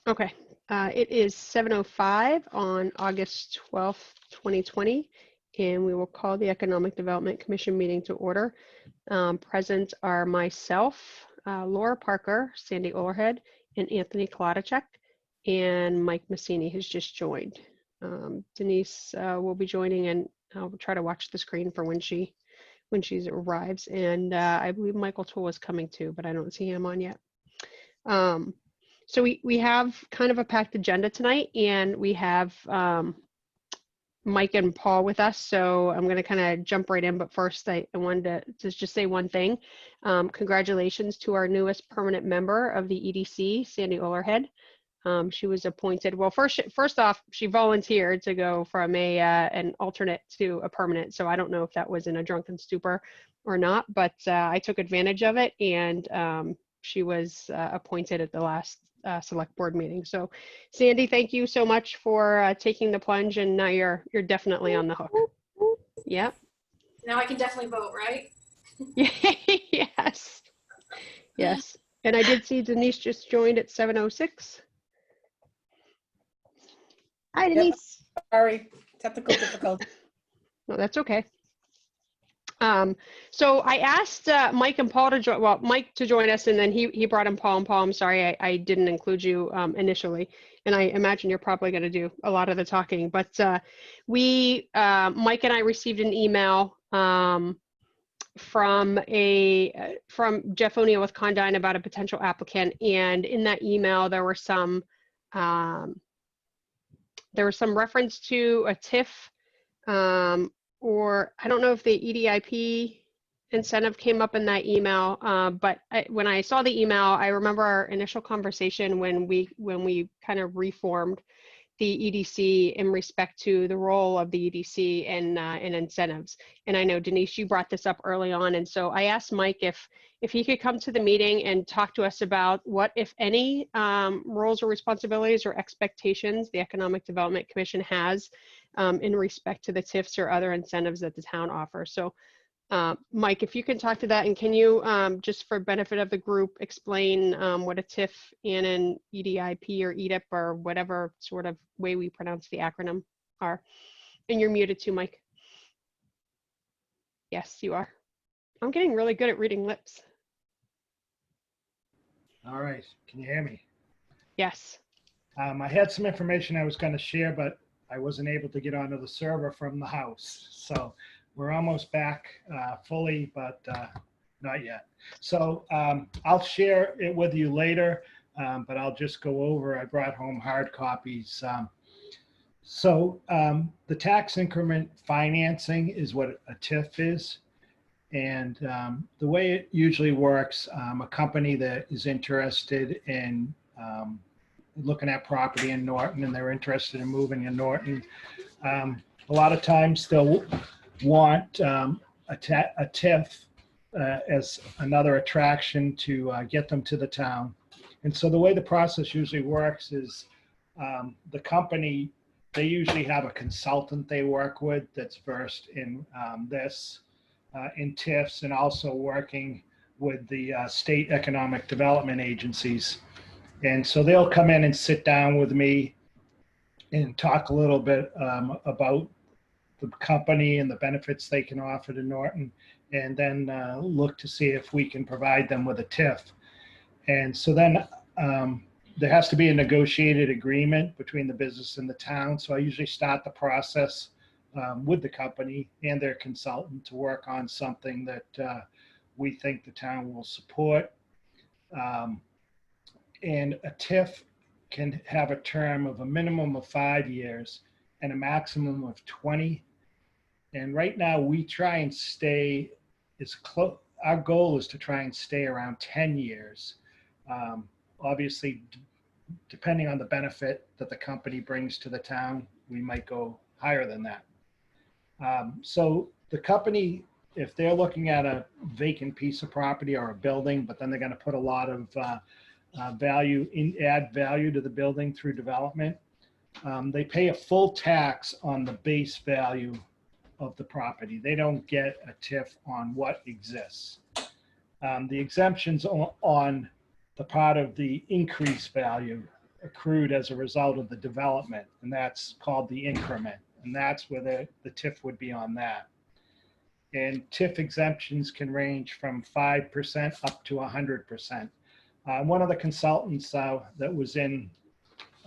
Okay, it is 7:05 on August 12th, 2020, and we will call the Economic Development Commission meeting to order. Present are myself, Laura Parker, Sandy Olerhead, and Anthony Kolodachek, and Mike Massini has just joined. Denise will be joining, and I'll try to watch the screen for when she arrives, and I believe Michael Toole is coming too, but I don't see him on yet. So we have kind of a packed agenda tonight, and we have Mike and Paul with us. So I'm going to kind of jump right in. But first, I wanted to just say one thing. Congratulations to our newest permanent member of the EDC, Sandy Olerhead. She was appointed. Well, first off, she volunteered to go from an alternate to a permanent. So I don't know if that was in a drunken stupor or not, but I took advantage of it, and she was appointed at the last select board meeting. So Sandy, thank you so much for taking the plunge, and now you're definitely on the hook. Yeah. Now I can definitely vote, right? Yes. Yes. And I did see Denise just joined at 7:06. Hi, Denise. Yep. Sorry, technical difficulty. No, that's okay. So I asked Mike and Paul to join, well, Mike to join us, and then he brought in Paul. And Paul, I'm sorry, I didn't include you initially, and I imagine you're probably going to do a lot of the talking. But Mike and I received an email from Jeff O'Neill with Condyne about a potential applicant, and in that email there were some reference to a TIF. Or I don't know if the EDIP incentive came up in that email, but when I saw the email, I remember our initial conversation when we kind of reformed the EDC in respect to the role of the EDC in incentives. And I know, Denise, you brought this up early on, and so I asked Mike if he could come to the meeting and talk to us about what, if any, roles or responsibilities or expectations the Economic Development Commission has in respect to the TIFs or other incentives that the town offers. So Mike, if you can talk to that, and can you, just for benefit of the group, explain what a TIF and an EDIP or EDIP or whatever sort of way we pronounce the acronym are. And you're muted too, Mike. Yes, you are. I'm getting really good at reading lips. All right, can you hear me? Yes. I had some information I was going to share, but I wasn't able to get onto the server from the house. So we're almost back fully, but not yet. So I'll share it with you later, but I'll just go over. I brought home hard copies. The tax increment financing is what a TIF is. And the way it usually works, a company that is interested in looking at property in Norton, and they're interested in moving in Norton, a lot of times they'll want a TIF as another attraction to get them to the town. And so the way the process usually works is the company, they usually have a consultant they work with that's versed in in TIFs, and also working with the state economic development agencies. And so they'll come in and sit down with me and talk a little bit about the company and the benefits they can offer to Norton, and then look to see if we can provide them with a TIF. And so then there has to be a negotiated agreement between the business and the town. So I usually start the process with the company and their consultant to work on something that we think the town will support. And a TIF can have a term of a minimum of 5 years and a maximum of 20. And right now we try and stay as close. Our goal is to try and stay around 10 years. Obviously, depending on the benefit that the company brings to the town, we might go higher than that. So the company, if they're looking at a vacant piece of property or a building, but then they're going to put a lot of add value to the building through development, they pay a full tax on the base value of the property. They don't get a TIF on what exists. The exemptions on the part of the increased value accrued as a result of the development, and that's called the increment. And that's where the TIF would be on that. And TIF exemptions can range from 5% up to 100%. One of the consultants that was in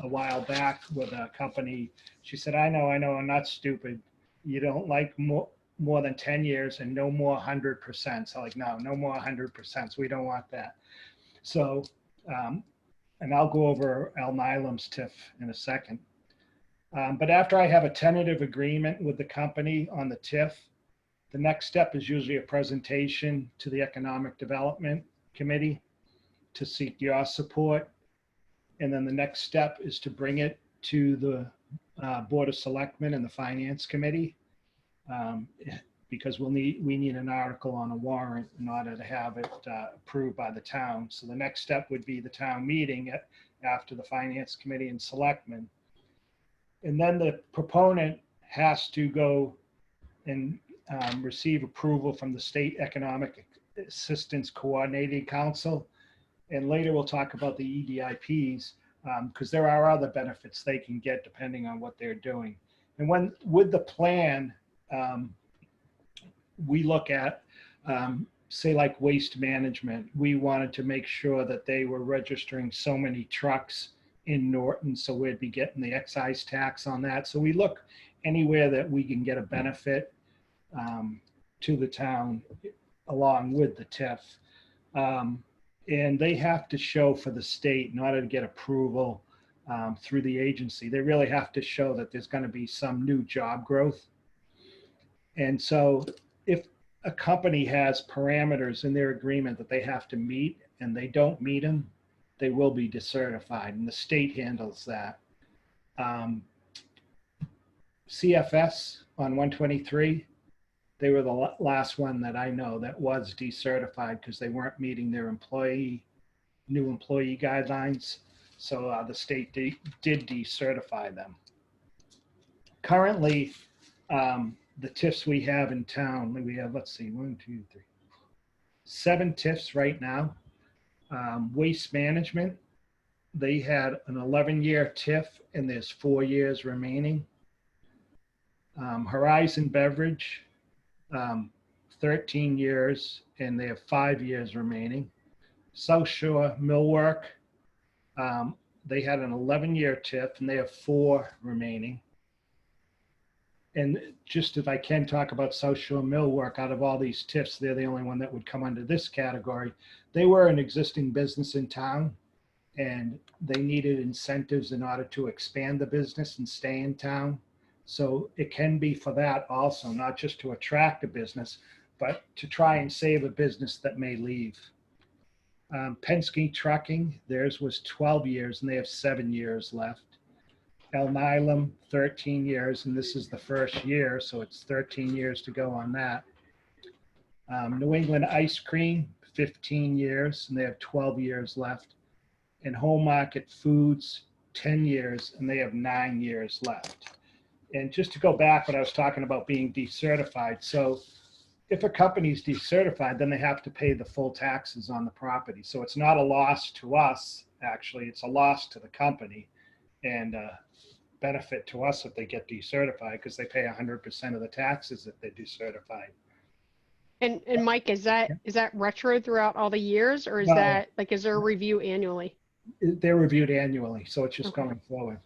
a while back with a company, she said, I know, I'm not stupid. You don't like more than 10 years and no more 100%. So like, no more 100%. So we don't want that. So, and I'll go over Alnylam's TIF in a second. But after I have a tentative agreement with the company on the TIF, the next step is usually a presentation to the Economic Development Committee to seek your support. And then the next step is to bring it to the Board of Selectmen and the Finance Committee, because we need an article on a warrant in order to have it approved by the town. So the next step would be the town meeting after the Finance Committee and Selectmen. And then the proponent has to go and receive approval from the State Economic Assistance Coordinating Council. And later we'll talk about the EDIPs, because there are other benefits they can get depending on what they're doing. And with the plan, we look at, say like waste management. We wanted to make sure that they were registering so many trucks in Norton, so we'd be getting the excise tax on that. So we look anywhere that we can get a benefit to the town along with the TIF. And they have to show for the state in order to get approval through the agency. They really have to show that there's going to be some new job growth. And so if a company has parameters in their agreement that they have to meet and they don't meet them, they will be decertified, and the state handles that. CFS on 123, they were the last one that I know that was decertified because they weren't meeting their new employee guidelines. So the state did decertify them. Currently, the TIFs we have in town, we have, let's see, 7 TIFs right now. Waste management, they had an 11-year TIF and there's 4 years remaining. Horizon Beverage, 13 years and they have 5 years remaining. South Shore Millwork, they had an 11-year TIF and they have 4 remaining. And just if I can talk about South Shore Millwork, out of all these TIFs, they're the only one that would come under this category. They were an existing business in town and they needed incentives in order to expand the business and stay in town. So it can be for that also, not just to attract a business, but to try and save a business that may leave. Penske Trucking, theirs was 12 years and they have 7 years left. Alnylam, 13 years, and this is the first year, so it's 13 years to go on that. New England Ice Cream, 15 years, and they have 12 years left. And Home Market Foods, 10 years, and they have 9 years left. And just to go back when I was talking about being decertified, so if a company's decertified, then they have to pay the full taxes on the property. So it's not a loss to us, actually, it's a loss to the company. And benefit to us if they get decertified because they pay 100% of the taxes if they're decertified. And Mike, is that retro throughout all the years, or is that like, is there a review annually? They're reviewed annually, so it's just going forward.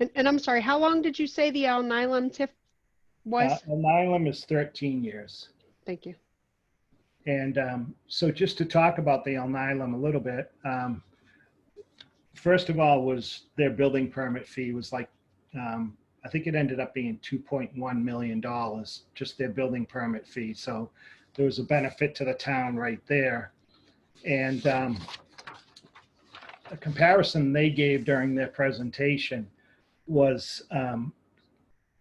And I'm sorry, how long did you say the Alnylam TIF was? Alnylam is 13 years. Thank you. And so just to talk about the Alnylam a little bit, first of all, was their building permit fee was like, I think it ended up being $2.1 million, just their building permit fee. So there was a benefit to the town right there. And a comparison they gave during their presentation was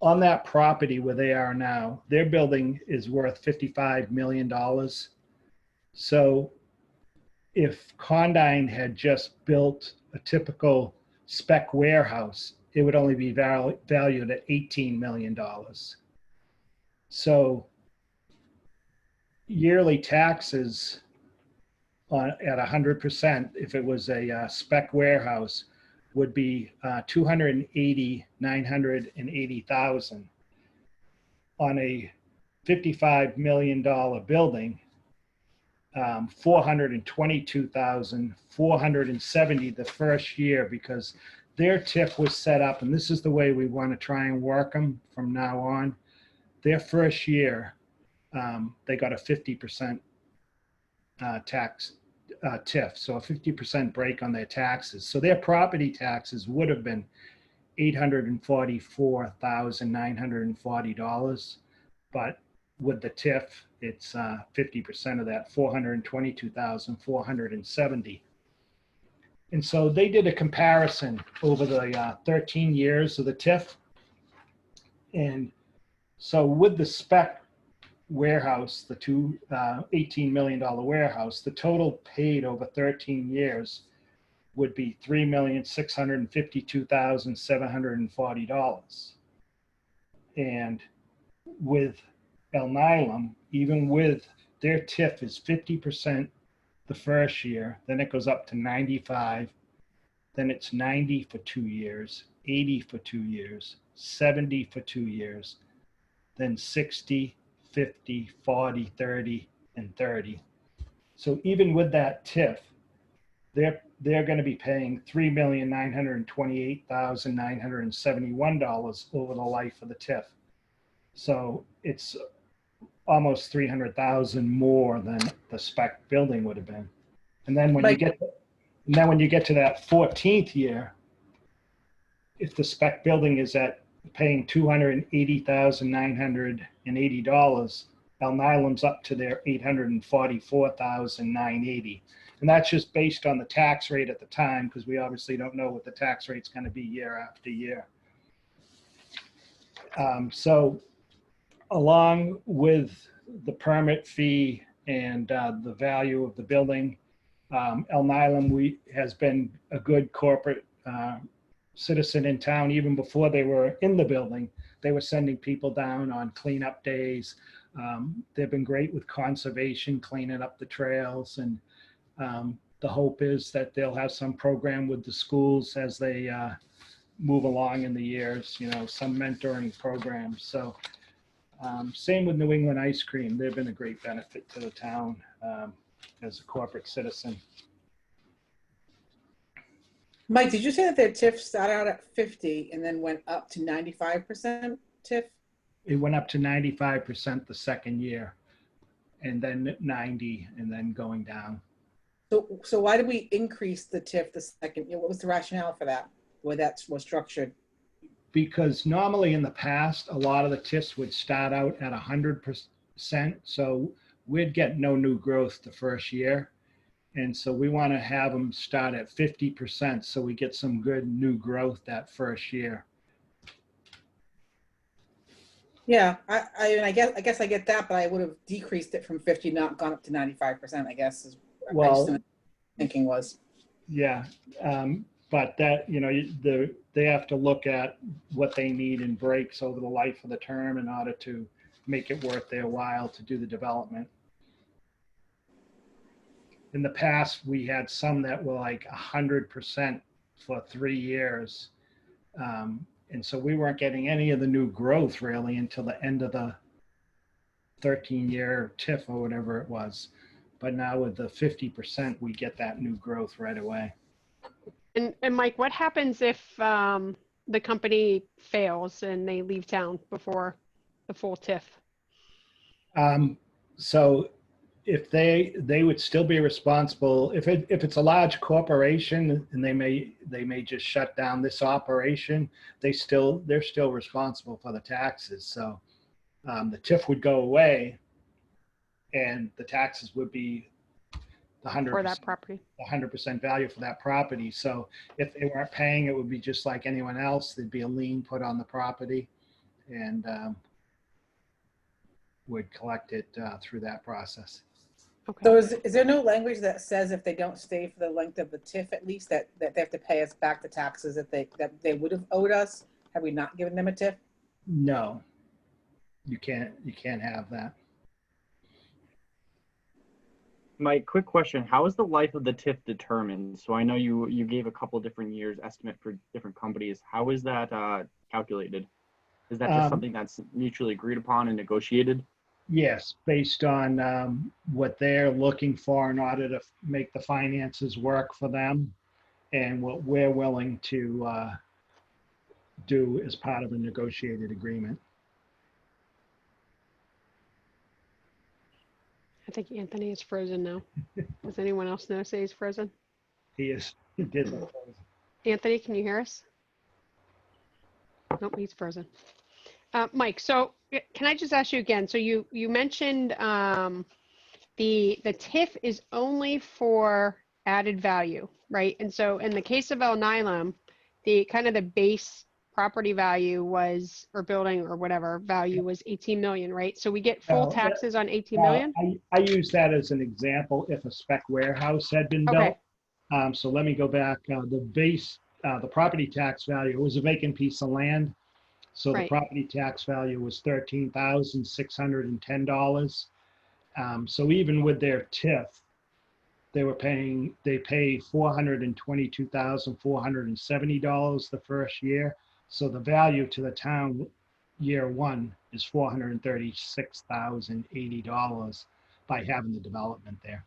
on that property where they are now, their building is worth $55 million. So if Condyne had just built a typical spec warehouse, it would only be valued at $18 million. So yearly taxes at 100%, if it was a spec warehouse, would be 280,980,000 on a $55 million building. 422,470 the first year, because their TIF was set up, and this is the way we want to try and work them from now on. Their first year, they got a 50% tax TIF, so a 50% break on their taxes. So their property taxes would have been $844,940, but with the TIF, it's 50% of that, 422,470. And so they did a comparison over the 13 years of the TIF. And so with the spec warehouse, the $18 million warehouse, the total paid over 13 years would be $3,652,740. And with Alnylam, even with their TIF is 50% the first year, then it goes up to 95, then it's 90 for 2 years, 80 for 2 years, 70 for 2 years, then 60, 50, 40, 30, and 30. So even with that TIF, they're going to be paying $3,928,971 over the life of the TIF. So it's almost 300,000 more than the spec building would have been. And then when you get to that 14th year, if the spec building is at paying $280,980, Alnylam's up to their $844,980. And that's just based on the tax rate at the time, because we obviously don't know what the tax rate's going to be year after year. So along with the permit fee and the value of the building, Alnylam has been a good corporate citizen in town. Even before they were in the building, they were sending people down on cleanup days. They've been great with conservation, cleaning up the trails, and the hope is that they'll have some program with the schools as they move along in the years, some mentoring programs. So same with New England Ice Cream. They've been a great benefit to the town as a corporate citizen. Mike, did you say that their TIF started out at 50 and then went up to 95% TIF? It went up to 95% the second year, and then 90, and then going down. So why did we increase the TIF the second year? What was the rationale for that, the way that was structured? Because normally in the past, a lot of the TIFs would start out at 100%. So we'd get no new growth the first year. And so we want to have them start at 50%. So we get some good new growth that first year. Yeah, I guess I get that, but I would have decreased it from 50, not gone up to 95%, I guess is what my thinking was. Yeah. But that, they have to look at what they need in breaks over the life of the term in order to make it worth their while to do the development. In the past, we had some that were like 100% for 3 years. And so we weren't getting any of the new growth really until the end of the 13-year TIF or whatever it was. But now with the 50%, we get that new growth right away. And Mike, what happens if the company fails and they leave town before the full TIF? So if they would still be responsible if it's a large corporation and they may just shut down this operation, they're still responsible for the taxes. So the TIF would go away, and the taxes would be the 100% For that property. 100% value for that property. So if they weren't paying, it would be just like anyone else. There'd be a lien put on the property, and would collect it through that process. Okay. So is there no language that says if they don't stay for the length of the TIF, at least that they have to pay us back the taxes that they would have owed us? Have we not given them a TIF? No, you can't have that. Mike, quick question. How is the life of the TIF determined? So I know you gave a couple different years estimate for different companies. How is that calculated? Is that just something that's mutually agreed upon and negotiated? Yes, based on what they're looking for in order to make the finances work for them and what we're willing to do as part of a negotiated agreement. I think Anthony is frozen now. Does anyone else know say he's frozen? He is, he did. Anthony, can you hear us? Nope, he's frozen. Mike, so can I just ask you again? So you mentioned the TIF is only for added value, right? And so in the case of El Nilam, the kind of the base property value was, or building or whatever value was 18 million, right? So we get full taxes on 18 million? I use that as an example if a spec warehouse had been built. Okay. So let me go back. The property tax value was a vacant piece of land. So the Right. property tax value was $13,610. So even with their TIF, they pay $422,470 the first year. So the value to the town year one is $436,080 by having the development there.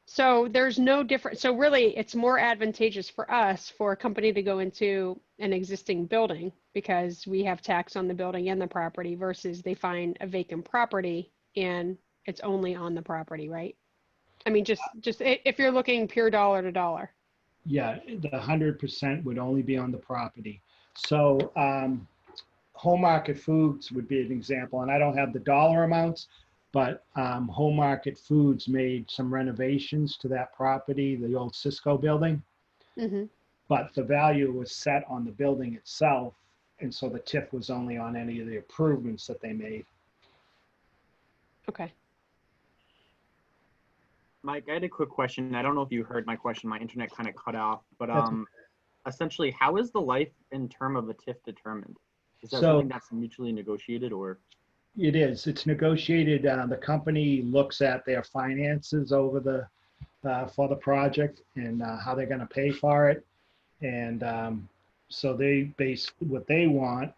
So there's no difference. So really, it's more advantageous for us for a company to go into an existing building because we have tax on the building and the property versus they find a vacant property and it's only on the property, right? I mean, just if you're looking pure dollar to dollar. Yeah, the 100% would only be on the property. So Home Market Foods would be an example, and I don't have the dollar amounts, but Home Market Foods made some renovations to that property, the old Cisco building. Mm-hmm. But the value was set on the building itself, and so the TIF was only on any of the improvements that they made. Okay. Mike, I had a quick question. I don't know if you heard my question. My internet kind of cut off, but essentially, how is the life and term of a TIF determined? Is that something that's mutually negotiated, or? It is. It's negotiated. The company looks at their finances over for the project and how they're going to pay for it, and so they base what they want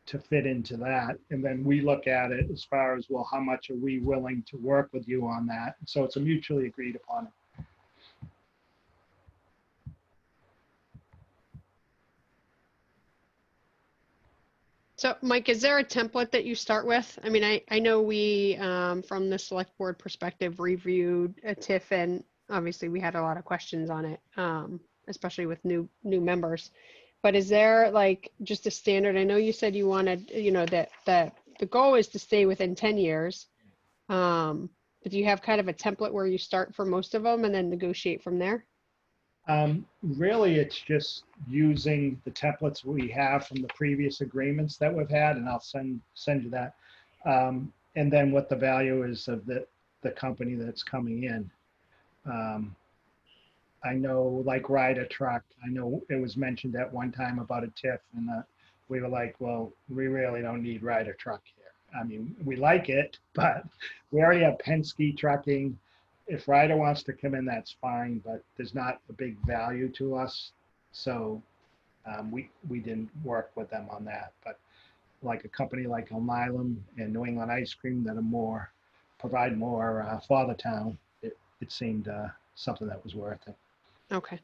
to fit into that, and then we look at it as far as, well, how much are we willing to work with you on that? So it's a mutually agreed upon. So Mike, is there a template that you start with? I mean, I know we, from the select board perspective, reviewed a TIF and obviously we had a lot of questions on it, especially with new members. But is there like just a standard? I know you said you wanted, that the goal is to stay within 10 years. But do you have kind of a template where you start for most of them and then negotiate from there? Really, it's just using the templates we have from the previous agreements that we've had, and I'll send you that. And then what the value is of the company that's coming in. I know, like Ryder Truck, I know it was mentioned at one time about a TIF, and we were like, well, we really don't need Ryder Truck here. I mean, we like it, but we already have Penske Trucking. If Ryder wants to come in, that's fine, but there's not a big value to us. So we didn't work with them on that. But like a company like El Nilam and New England Ice Cream that are provide more for the town, it seemed something that was worth it. Okay.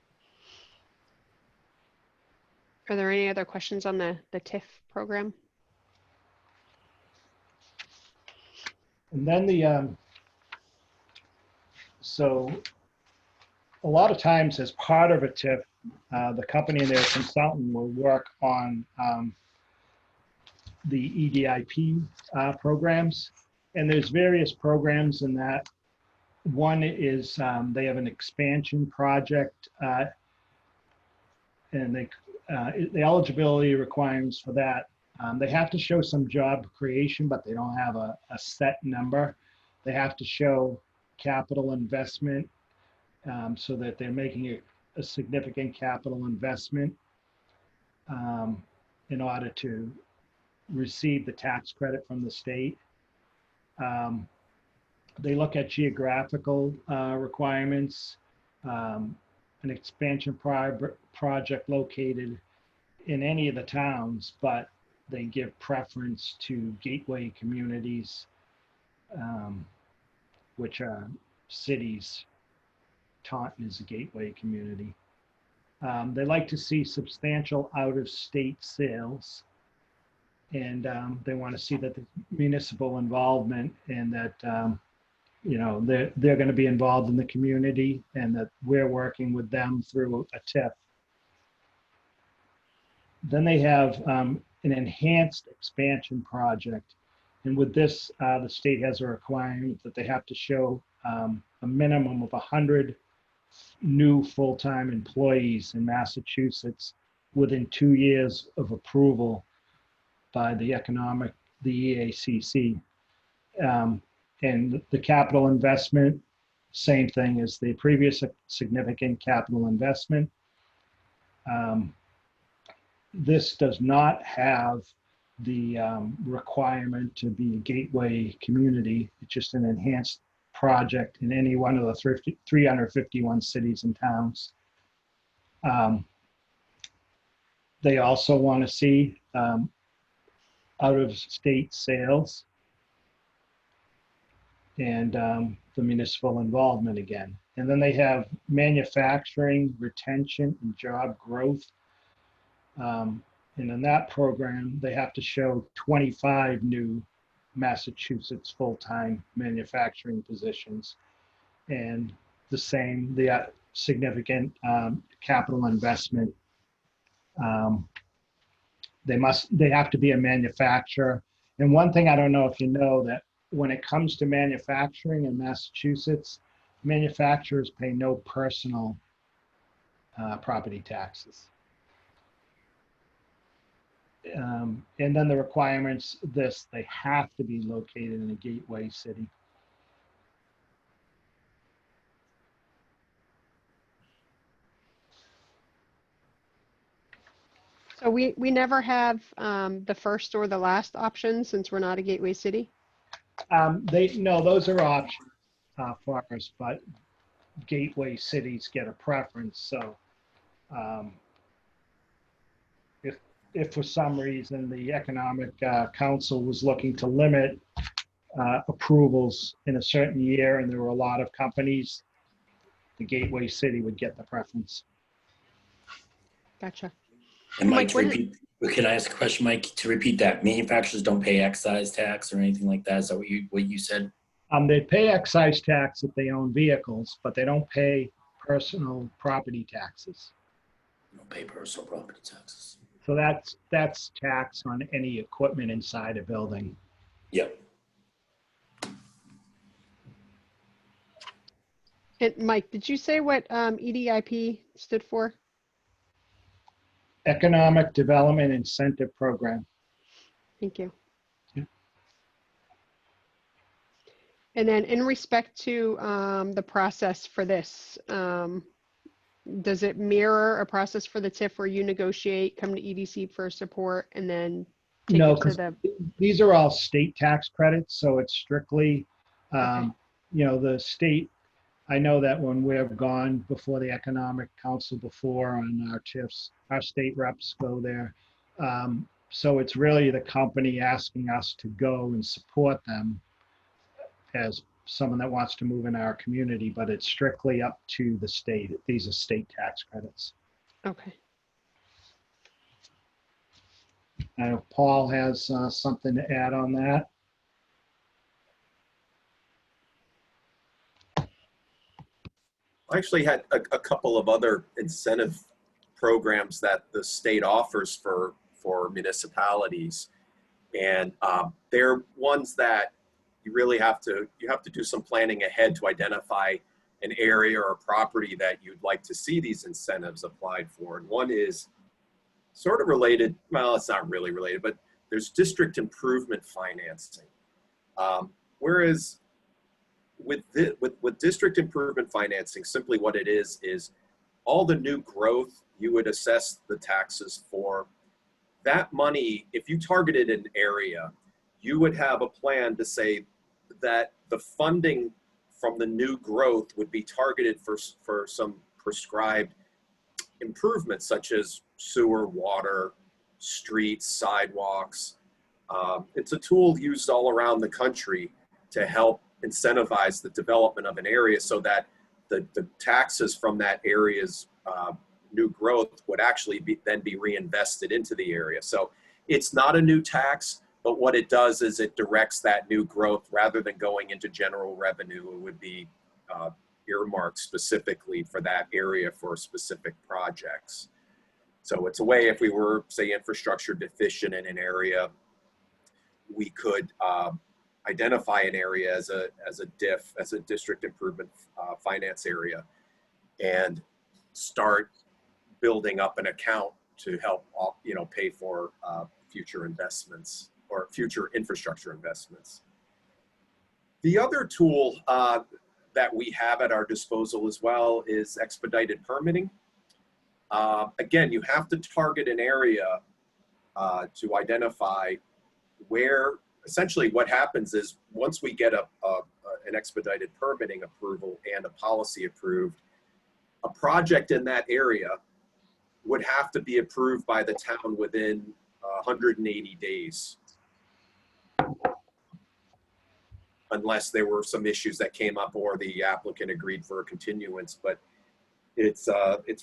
Are there any other questions on the TIF program? And then so a lot of times as part of a TIF, the company and their consultant will work on the EDIP programs. And there's various programs in that. One is they have an expansion project, and the eligibility requirements for that, they have to show some job creation, but they don't have a set number. They have to show capital investment, so that they're making a significant capital investment in order to receive the tax credit from the state. They look at geographical requirements, an expansion project located in any of the towns, but they give preference to gateway communities, which are cities. Taunton is a gateway community. They like to see substantial out-of-state sales, and they want to see that the municipal involvement and that they're going to be involved in the community and that we're working with them through a TIF. Then they have an enhanced expansion project. And with this, the state has a requirement that they have to show a minimum of 100 new full-time employees in Massachusetts within 2 years of approval by the EACC. And the capital investment, same thing as the previous significant capital investment. This does not have the requirement to be a gateway community. It's just an enhanced project in any one of the 351 cities and towns. They also want to see out-of-state sales and the municipal involvement again. And then they have manufacturing, retention, and job growth. And in that program, they have to show 25 new Massachusetts full-time manufacturing positions. And the same, the significant capital investment. They have to be a manufacturer. And one thing I don't know if you know, that when it comes to manufacturing in Massachusetts, manufacturers pay no personal property taxes. And then the requirements, they have to be located in a gateway city. So we never have the first or the last option since we're not a gateway city? No, those are options for us, but gateway cities get a preference. So if for some reason the Economic Council was looking to limit approvals in a certain year and there were a lot of companies, the gateway city would get the preference. Gotcha. And Mike, Mike, to repeat, can I ask a question, Mike? To repeat that, manufacturers don't pay excise tax or anything like that. Is that what you said? They pay excise tax if they own vehicles, but they don't pay personal property taxes. They don't pay personal property taxes. So that's tax on any equipment inside a building. Yep. And Mike, did you say what EDIP stood for? Economic Development Incentive Program. Thank you. Yeah. And then in respect to the process for this, does it mirror a process for the TIF where you negotiate, come to EDC for support, and then take No, it to because the... these are all state tax credits, so it's strictly, Okay. The state. I know that when we've gone before the Economic Council before on our TIFs, our state reps go there. So it's really the company asking us to go and support them as someone that wants to move in our community, but it's strictly up to the state. These are state tax credits. Okay. I know Paul has something to add on that. I actually had a couple of other incentive programs that the state offers for municipalities, and they're ones that you really have to do some planning ahead to identify an area or a property that you'd like to see these incentives applied for. And one is sort of related, well, it's not really related, but there's district improvement financing. Whereas with district improvement financing, simply what it is all the new growth you would assess the taxes for. That money, if you targeted an area, you would have a plan to say that the funding from the new growth would be targeted for some prescribed improvements such as sewer, water, streets, sidewalks. It's a tool used all around the country to help incentivize the development of an area so that the taxes from that area's new growth would actually then be reinvested into the area. So it's not a new tax, but what it does is it directs that new growth rather than going into general revenue. It would be earmarked specifically for that area for specific projects. So it's a way, if we were, say, infrastructure deficient in an area, we could identify an area as a DIF, as a district improvement finance area, and start building up an account to help, pay for future investments or future infrastructure investments. The other tool that we have at our disposal as well is expedited permitting. Again, you have to target an area to identify where, essentially what happens is once we get an expedited permitting approval and a policy approved, a project in that area would have to be approved by the town within 180 days. Unless there were some issues that came up or the applicant agreed for a continuance, but it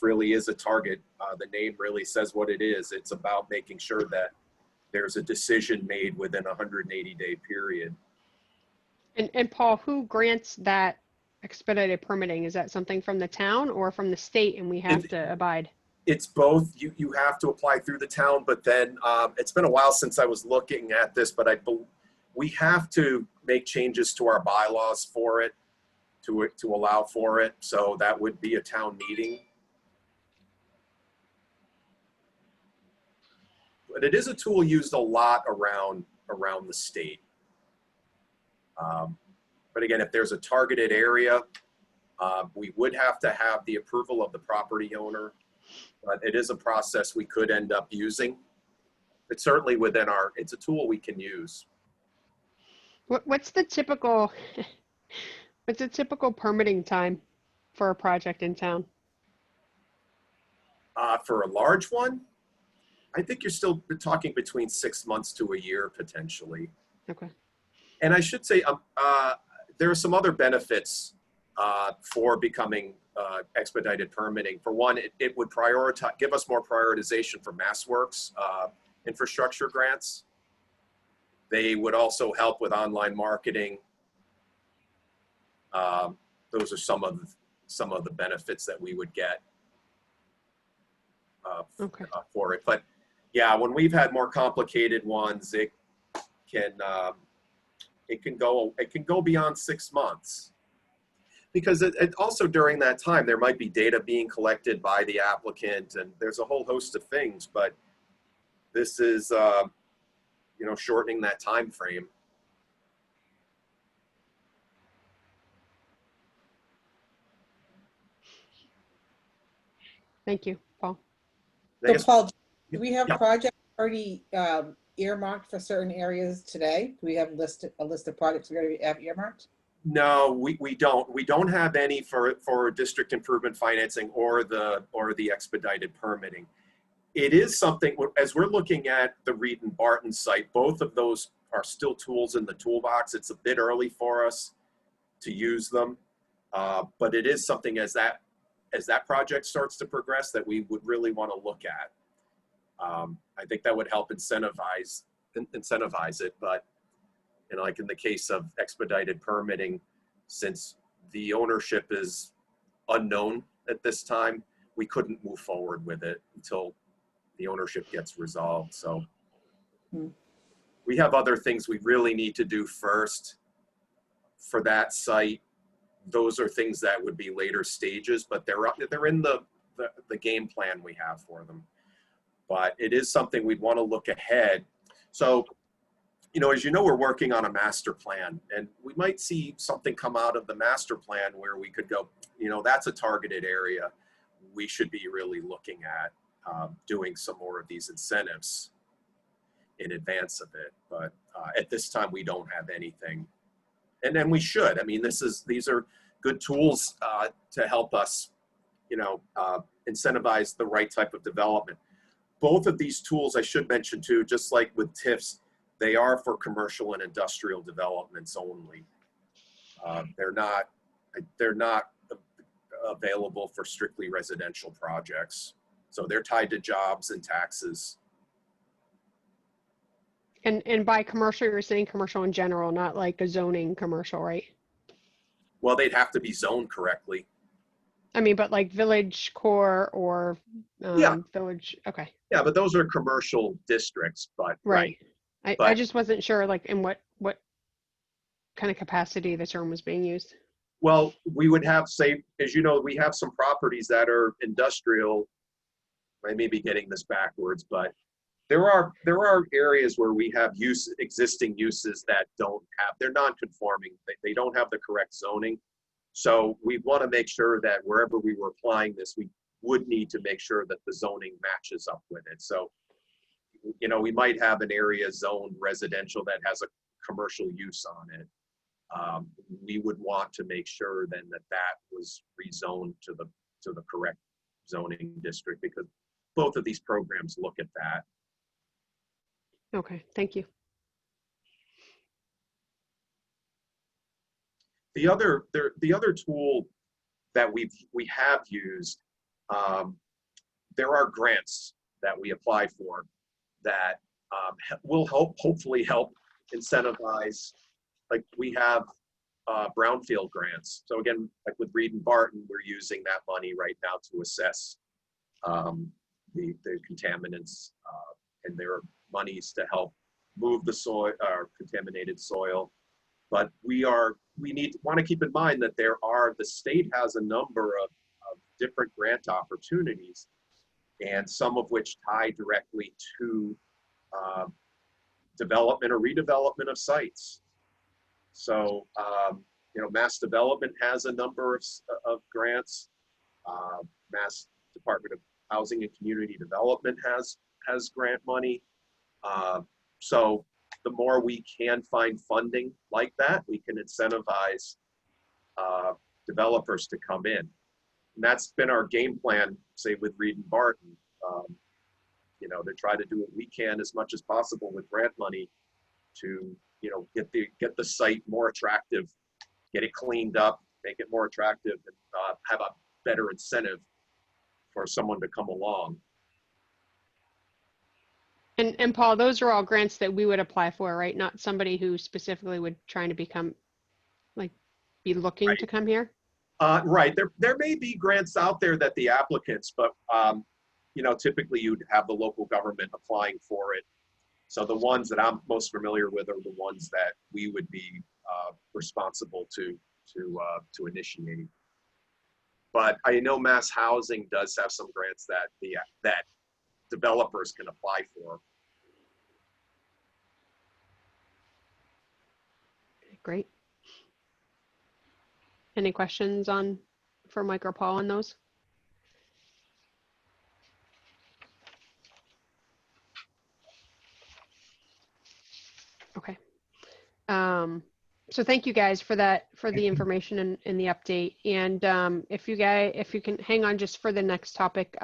really is a target. The name really says what it is. It's about making sure that there's a decision made within a 180-day period. And Paul, who grants that expedited permitting? Is that something from the town or from the state and we have to abide? It's both. You have to apply through the town, but then it's been a while since I was looking at this, but we have to make changes to our bylaws for it, to allow for it. So that would be a town meeting. But it is a tool used a lot around the state. But again, if there's a targeted area, we would have to have the approval of the property owner. But it is a process we could end up using. It's certainly within it's a tool we can use. What's the typical permitting time for a project in town? For a large one, I think you're still talking between 6 months to a year potentially. Okay. And I should say there are some other benefits for becoming expedited permitting. For one, it would give us more prioritization for MassWorks infrastructure grants. They would also help with online marketing. Those are some of the benefits that we would get for it. But yeah, when we've had more complicated ones, it can go beyond 6 months. Because it also during that time, there might be data being collected by the applicant and there's a whole host of things, but this is, shortening that time frame. Thank you, Paul. So Paul, do we have Yeah. projects already earmarked for certain areas today? Do we have a list of projects we're going to have earmarked? No, we don't. We don't have any for district improvement financing or the expedited permitting. It is something, as we're looking at the Reed and Barton site, both of those are still tools in the toolbox. It's a bit early for us to use them, but it is something as that project starts to progress that we would really want to look at. I think that would help incentivize it, but like in the case of expedited permitting, since the ownership is unknown at this time, we couldn't move forward with it until the ownership gets resolved. So we have other things we really need to do first for that site. Those are things that would be later stages, but they're in the game plan we have for them. But it is something we'd want to look ahead. So, as you know, we're working on a master plan, and we might see something come out of the master plan where we could go, that's a targeted area. We should be really looking at doing some more of these incentives in advance of it. But at this time, we don't have anything. And then we should. I mean, these are good tools to help us, incentivize the right type of development. Both of these tools, I should mention too, just like with TIFs, they are for commercial and industrial developments only. They're not available for strictly residential projects. So they're tied to jobs and taxes. And by commercial, you're saying commercial in general, not like a zoning commercial, right? Well, they'd have to be zoned correctly. I mean, but like village core or Yeah. village, okay, Yeah, but those are commercial districts, but right. I But- just wasn't sure like in what kind of capacity the term was being used. Well, we would have, say, as you know, we have some properties that are industrial. I may be getting this backwards, but there are areas where we have existing uses that they're non-conforming. They don't have the correct zoning. So we want to make sure that wherever we were applying this, we would need to make sure that the zoning matches up with it. So, we might have an area zoned residential that has a commercial use on it. We would want to make sure then that was rezoned to the correct zoning district, because both of these programs look at that. Okay, thank you. The other tool that we have used, there are grants that we apply for that will hopefully help incentivize. Like we have Brownfield Grants. So again, like with Reed and Barton, we're using that money right now to assess the contaminants, and there are monies to help move the soil or contaminated soil. But we want to keep in mind that the state has a number of different grant opportunities, and some of which tie directly to development or redevelopment of sites. So, Mass Development has a number of grants. Mass Department of Housing and Community Development has grant money. So the more we can find funding like that, we can incentivize developers to come in. And that's been our game plan, say with Reed and Barton. To try to do what we can as much as possible with grant money to, get the site more attractive, get it cleaned up, make it more attractive, and have a better incentive for someone to come along. And Paul, those are all grants that we would apply for, right? Not somebody who specifically would try to be looking Right. to come here? Right. There may be grants out there that the applicants, but typically you'd have the local government applying for it. So the ones that I'm most familiar with are the ones that we would be responsible to initiate. But I know Mass Housing does have some grants that developers can apply for. Great. Any questions for Mike or Paul on those? Okay. So thank you guys for the information and the update. And if you can hang on just for the next topic,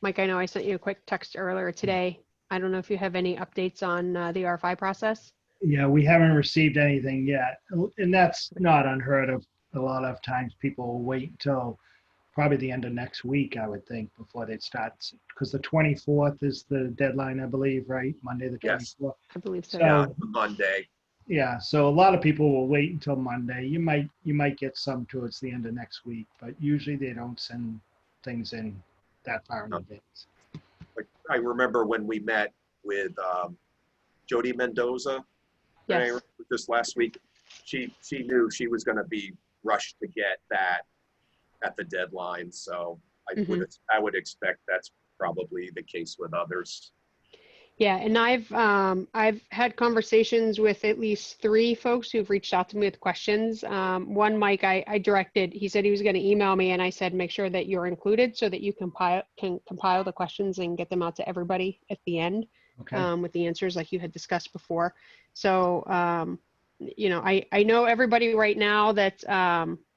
Mike, I know I sent you a quick text earlier today. I don't know if you have any updates on the Rfi process. Yeah, we haven't received anything yet. And that's not unheard of. A lot of times people will wait until probably the end of next week, I would think, before they'd start. Because the 24th is the deadline, I believe, right? Monday the 24th. Yes. I believe so. Yeah, Monday. Yeah, so a lot of people will wait until Monday. You might get some towards the end of next week, but usually they don't send things in that far in advance. Like I remember when we met with Jody Mendoza, Yes. just last week. She knew she was going to be rushed to get that at the deadline. So I would expect that's probably the case with others. Yeah, and I've had conversations with at least 3 folks who've reached out to me with questions. One, Mike, I directed. He said he was going to email me, and I said make sure that you're included so that you can compile the questions and get them out to everybody at the end. Okay. With the answers like you had discussed before. So you know, I know everybody right now that,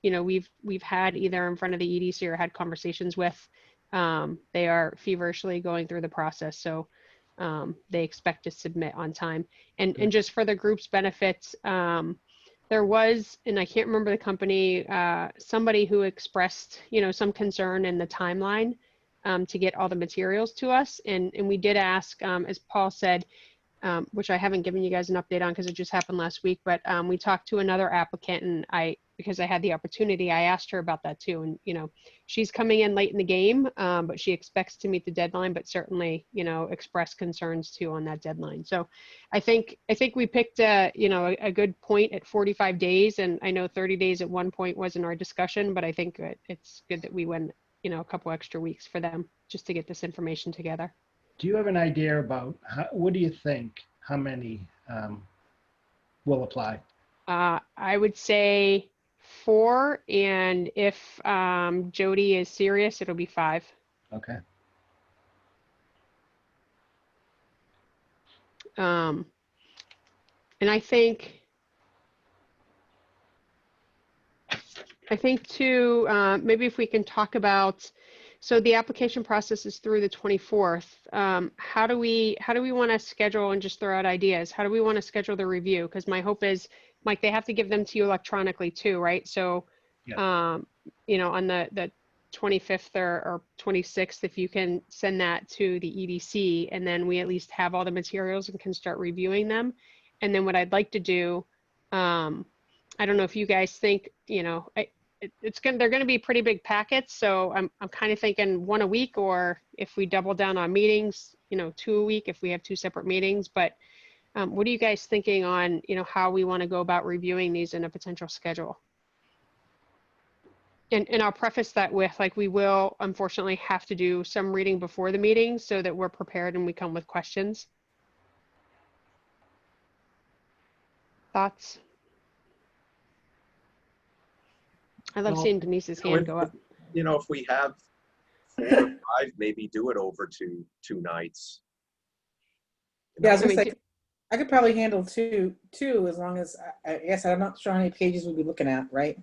you know, we've had either in front of the EDC or had conversations with, they are feverishly going through the process. So they expect to submit on time. And just for the group's benefits, there was, and I can't remember the company, somebody who expressed, you know, some concern in the timeline to get all the materials to us. And we did ask, as Paul said, which I haven't given you guys an update on because it just happened last week, but we talked to another applicant, and because I had the opportunity, I asked her about that too. And, you know, she's coming in late in the game, but she expects to meet the deadline, but certainly, you know, express concerns too on that deadline. So I think we picked you know, a good point at 45 days. And I know 30 days at one point wasn't our discussion, but I think it's good that we went, you know, a couple extra weeks for them just to get this information together. Do you have an idea about what do you think, how many will apply? I would say 4, and if Jody is serious, it'll be 5. Okay. And I think too, maybe if we can talk about, so the application process is through the 24th. How do we want to schedule, and just throw out ideas? How do we want to schedule the review? Because my hope is, Mike, they have to give them to you electronically too, right? So, Yeah. you know, on the 25th or 26th, if you can send that to the EDC, and then we at least have all the materials and can start reviewing them. And then what I'd like to do, I don't know if you guys think, you know, they're going to be pretty big packets. So I'm kind of thinking 1 a week, or if we double down on meetings, you know, 2 a week if we have 2 separate meetings. But what are you guys thinking on, you know, how we want to go about reviewing these in a potential schedule? And I'll preface that with, like, we will unfortunately have to do some reading before the meeting so that we're prepared and we come with questions. Thoughts? I love Well, seeing Denise's hand go up. You know, if we have 4 or 5, maybe do it over two nights. You Yeah, I know, was gonna I mean, say, I could probably handle two, as long as, I guess I'm not sure how many pages we'll be looking at, right?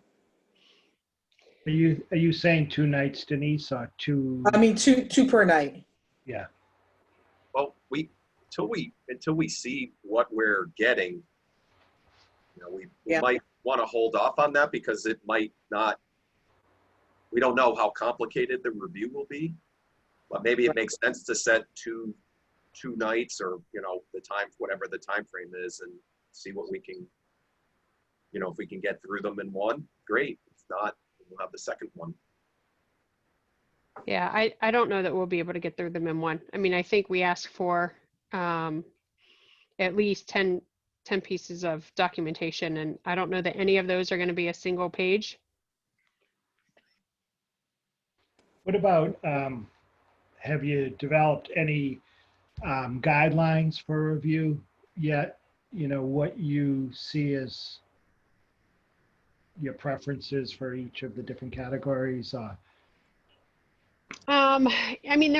Are you saying 2 nights, Denise, or 2? I mean, two per night. Yeah. well, until we see what we're getting, you know, we Yeah. might want to hold off on that because it might not. We don't know how complicated the review will be, but maybe it makes sense to set two nights, or, you know, whatever the time frame is, and see what we can, you know, if we can get through them in one, great. If not, we'll have the second one. Yeah, I don't know that we'll be able to get through them in one. I mean, I think we asked for at least 10 pieces of documentation, and I don't know that any of those are going to be a single page. What about, have you developed any guidelines for review yet? You know, what you see as your preferences for each of the different categories? I mean,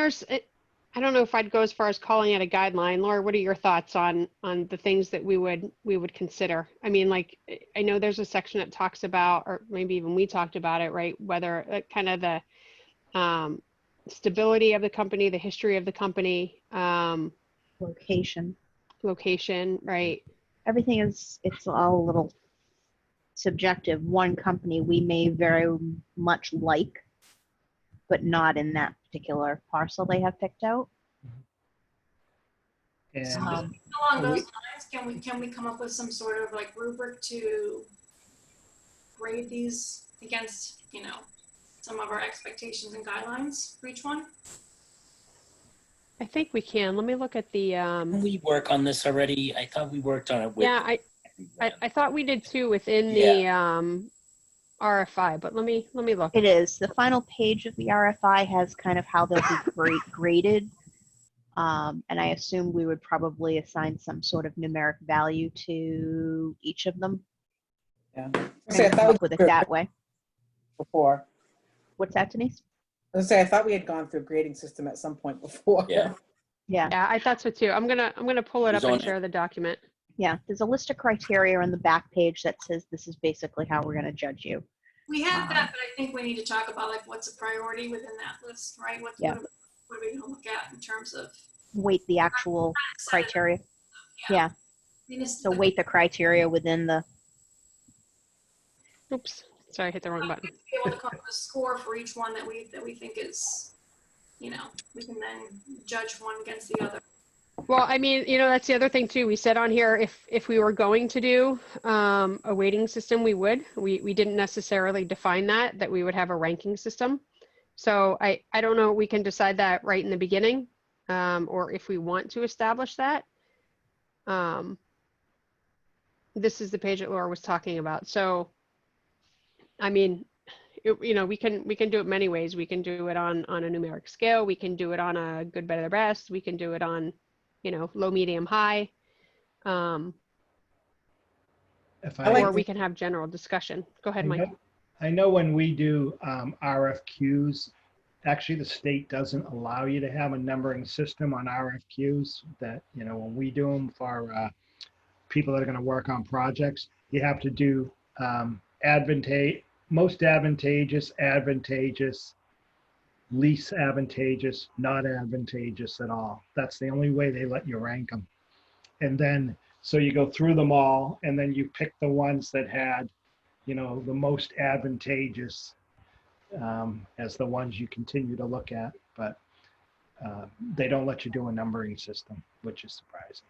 I don't know if I'd go as far as calling it a guideline. Laura, what are your thoughts on the things that we would consider? I mean, like, I know there's a section that talks about, or maybe even we talked about it, right? Whether kind of the stability of the company, the history of the company, location, right? everything it's all a little subjective. One company we may very much like, but not in that particular parcel they have picked out. And Along those lines, can we come up with some sort of like rubric to grade these against, you know, some of our expectations and guidelines for each one? I think we can. Let me look at the. Didn't we work on this already? I thought we worked on it with. Yeah, I thought we did too within Yeah. the RFI, but let me look. It is. The final page of the RFI has kind of how they'll be graded. And I assume we would probably assign some sort of numeric value to each of them. Yeah. And I come thought up with it that way. before. What's that, Denise? I was gonna say, I thought we had gone through a grading system at some point before. Yeah. Yeah. Yeah, I thought so too. I'm gonna pull it up Who's on and it? share the document. Yeah, there's a list of criteria on the back page that says this is basically how we're going to judge you. We have that, but I think we need to talk about like what's a priority within that list, right? Yeah. What are we gonna look at in terms of Weight the actual criteria. Yeah. So So weight the criteria within the. Oops, sorry, I hit the wrong button. be able to come up with a score for each one that we think is, you know, we can then judge one against the other. Well, I mean, you know, that's the other thing too. We said on here, if we were going to do a weighting system, we would. We didn't necessarily define that we would have a ranking system. So I don't know, we can decide that right in the beginning, or if we want to establish that. This is the page that Laura was talking about. So, I mean, you know, we can do it many ways. We can do it on a numeric scale. We can do it on a good, better, best. We can do it on, you know, low, medium, high. If Or we can have general discussion. Go ahead, Mike. I know when we do RFQs, actually the state doesn't allow you to have a numbering system on RFQs. That, you know, when we do them for people that are going to work on projects, you have to do most advantageous, advantageous, least advantageous, not advantageous at all. That's the only way they let you rank them. And then, so you go through them all, and then you pick the ones that had, you know, the most advantageous as the ones you continue to look at. But they don't let you do a numbering system, which is surprising.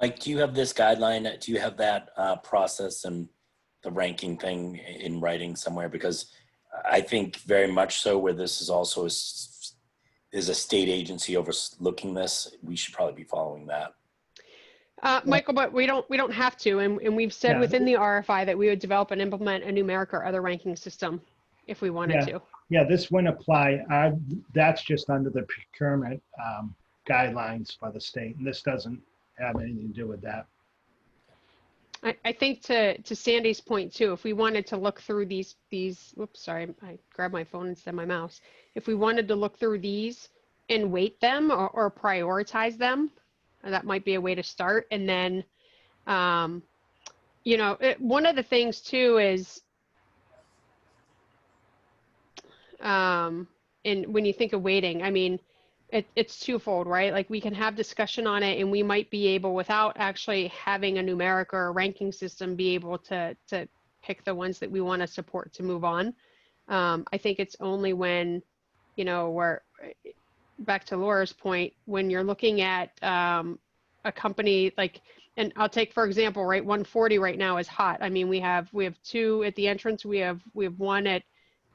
Like, do you have this guideline? Do you have that process and the ranking thing in writing somewhere? Because I think very much so where this is also is a state agency overlooking this, we should probably be following that. Michael, but we don't have to, and we've said within the RFI that we would develop and implement a numeric or other ranking system if we wanted to. Yeah, this wouldn't apply. That's just under the procurement guidelines for the state, and this doesn't have anything to do with that. I think to Sandy's point too, if we wanted to look through these, whoops, sorry, I grabbed my phone instead of my mouse. If we wanted to look through these and weight them or prioritize them, that might be a way to start. And then, you know, one of the things too is, and when you think of weighting, I mean, it's twofold, right? Like we can have discussion on it, and we might be able, without actually having a numeric or a ranking system, be able to pick the ones that we want to support to move on. I think it's only when, you know, we're back to Laura's point, when you're looking at a company like, and I'll take for example, right, 140 right now is hot. I mean, we have two at the entrance. We have one at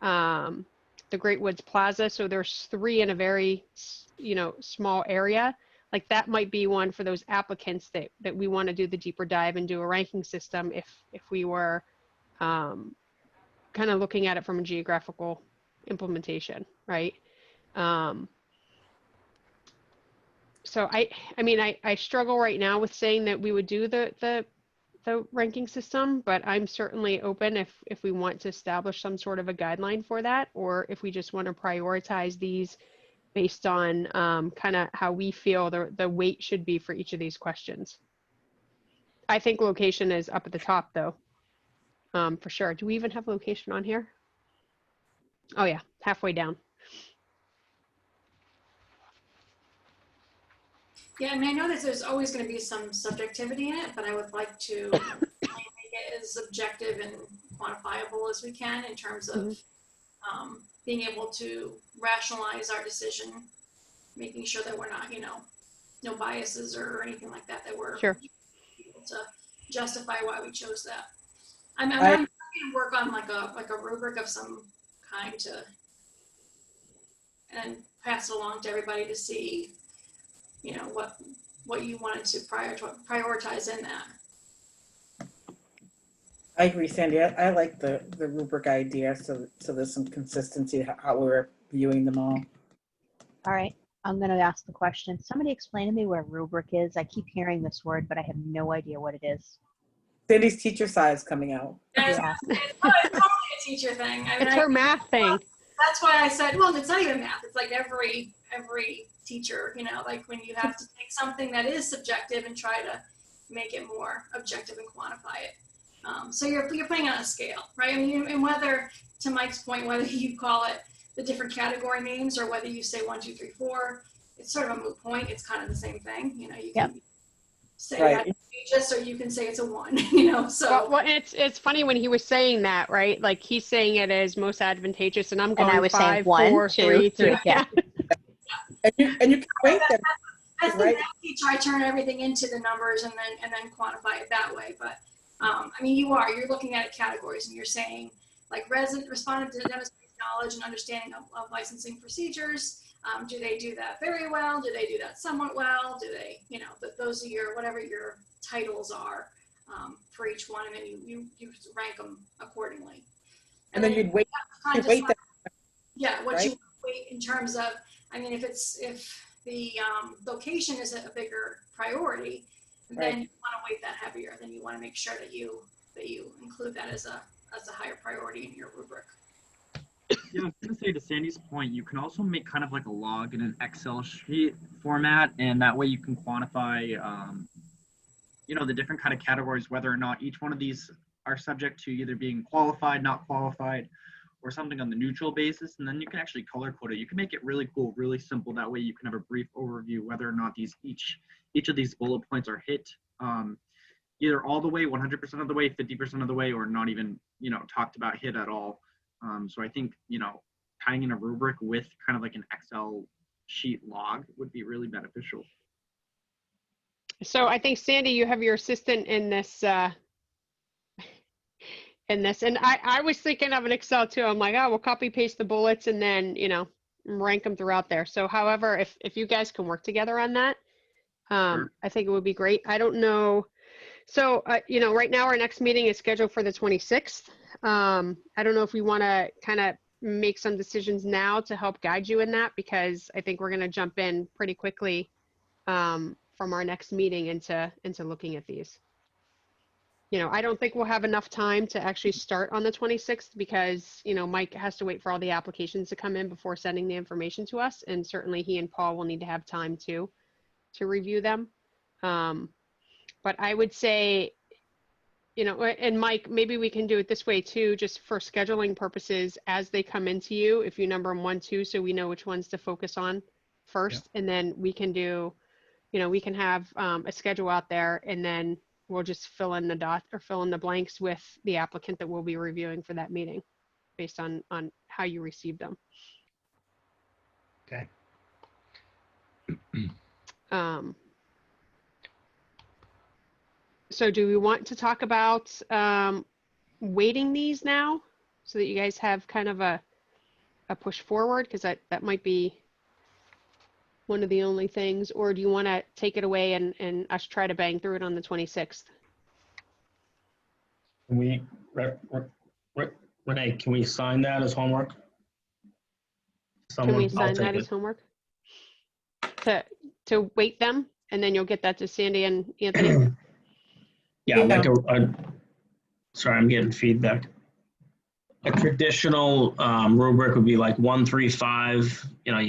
the Great Woods Plaza. So there's three in a very, you know, small area. Like that might be one for those applicants that we want to do the deeper dive and do a ranking system if we were kind of looking at it from a geographical implementation, right? So I mean, I struggle right now with saying that we would do the ranking system, but I'm certainly open if we want to establish some sort of a guideline for that, or if we just want to prioritize these based on kind of how we feel the weight should be for each of these questions. I think location is up at the top though, for sure. Do we even have location on here? Oh yeah, halfway down. Yeah, I mean, I know that there's always going to be some subjectivity in it, but I would like to make it as objective and quantifiable as we can in terms of being able to rationalize our decision, making sure that we're not, you know, no biases or anything like that, that we're able to justify why we chose that. I'm happy to work on like a rubric of some kind and pass it along to everybody to see, you know, what you wanted to prioritize in that. I agree, Sandy. I like the rubric idea, so there's some consistency how we're viewing them all. All right, I'm going to ask the question. Somebody explain to me what a rubric is. I keep hearing this word, but I have no idea what it is. Sandy's teacher side is coming out. Yeah. It's totally a teacher thing. I mean, It's her math thing. That's why I said, well, it's not even math. It's like every teacher, you know, like when you have to take something that is subjective and try to make it more objective and quantify it. So you're putting it on a scale, right? I mean, and whether, to Mike's point, whether you call it the different category names or whether you say 1, 2, 3, 4, it's sort of a moot point. It's kind of the same thing. You know, you can say Right. advantageous, or you can say it's a 1. You know, so Well, it's funny when he was saying that, right? Like he's saying it as most advantageous, and I'm going And I was saying 5, 1, 4, 2, 3, 2. 3. Yeah. And you can rate them, as the right? math teacher, I turn everything into the numbers and then quantify it that way. But I mean, you're looking at it categories, and you're saying like responded to demonstrate knowledge and understanding of licensing procedures. Do they do that very well? Do they do that somewhat well? Do they, you know, those are whatever your titles are for each one, and then you rank them accordingly. and then you'd weight kind of weight them, yeah, what right? you weight in terms of, I mean, if the location is a bigger priority, then Right. you want to weight that heavier. Then you want to make sure that you include that as a higher priority in your rubric. Yeah, I was gonna say, to Sandy's point, you can also make kind of like a log in an Excel sheet format, and that way you can quantify, you know, the different kind of categories, whether or not each one of these are subject to either being qualified, not qualified, or something on the neutral basis, and then you can actually color code it. You can make it really cool, really simple. That way you can have a brief overview whether or not each of these bullet points are hit, either all the way, 100% of the way, 50% of the way, or not even, you know, talked about hit at all. So I think, you know, tying in a rubric with kind of like an Excel sheet log would be really beneficial. So I think Sandy, you have your assistant in this. And I was thinking of an Excel too. I'm like, oh, we'll copy paste the bullets and then, you know, rank them throughout there. So however, if you guys can work together on that, Sure. I think it would be great. I don't know. So, you know, right now our next meeting is scheduled for the 26th. I don't know if we want to kind of make some decisions now to help guide you in that, because I think we're going to jump in pretty quickly from our next meeting into looking at these. You know, I don't think we'll have enough time to actually start on the 26th because, you know, Mike has to wait for all the applications to come in before sending the information to us. And certainly he and Paul will need to have time to review them. But I would say, you know, and Mike, maybe we can do it this way too, just for scheduling purposes as they come into you, if you number them 1, 2, so we know which ones to focus on first. And then we can do, you know, we can have a schedule out there, and then we'll just fill in the dots or fill in the blanks with the applicant that we'll be reviewing for that meeting based on how you received them. Okay. So do we want to talk about weighting these now so that you guys have kind of a push forward? Because that might be one of the only things, or do you want to take it away and us try to bang through it on the 26th? Can we, Renee, can we sign that as homework? Can we I'll sign take that it. as homework? To weight them, and then you'll get that to Sandy and Anthony? Yeah, like sorry, I'm getting feedback. A traditional rubric would be like 1, 3, 5. You know,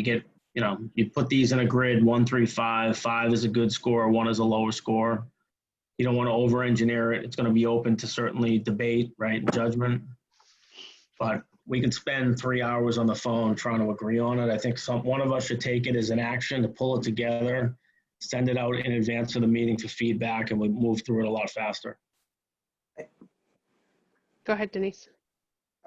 you put these in a grid, 1, 3, 5. 5 is a good score, 1 is a lower score. You don't want to over-engineer it. It's going to be open to certainly debate, right, and judgment. But we can spend 3 hours on the phone trying to agree on it. I think one of us should take it as an action to pull it together, send it out in advance of the meeting for feedback, and we move through it a lot faster. Go ahead, Denise.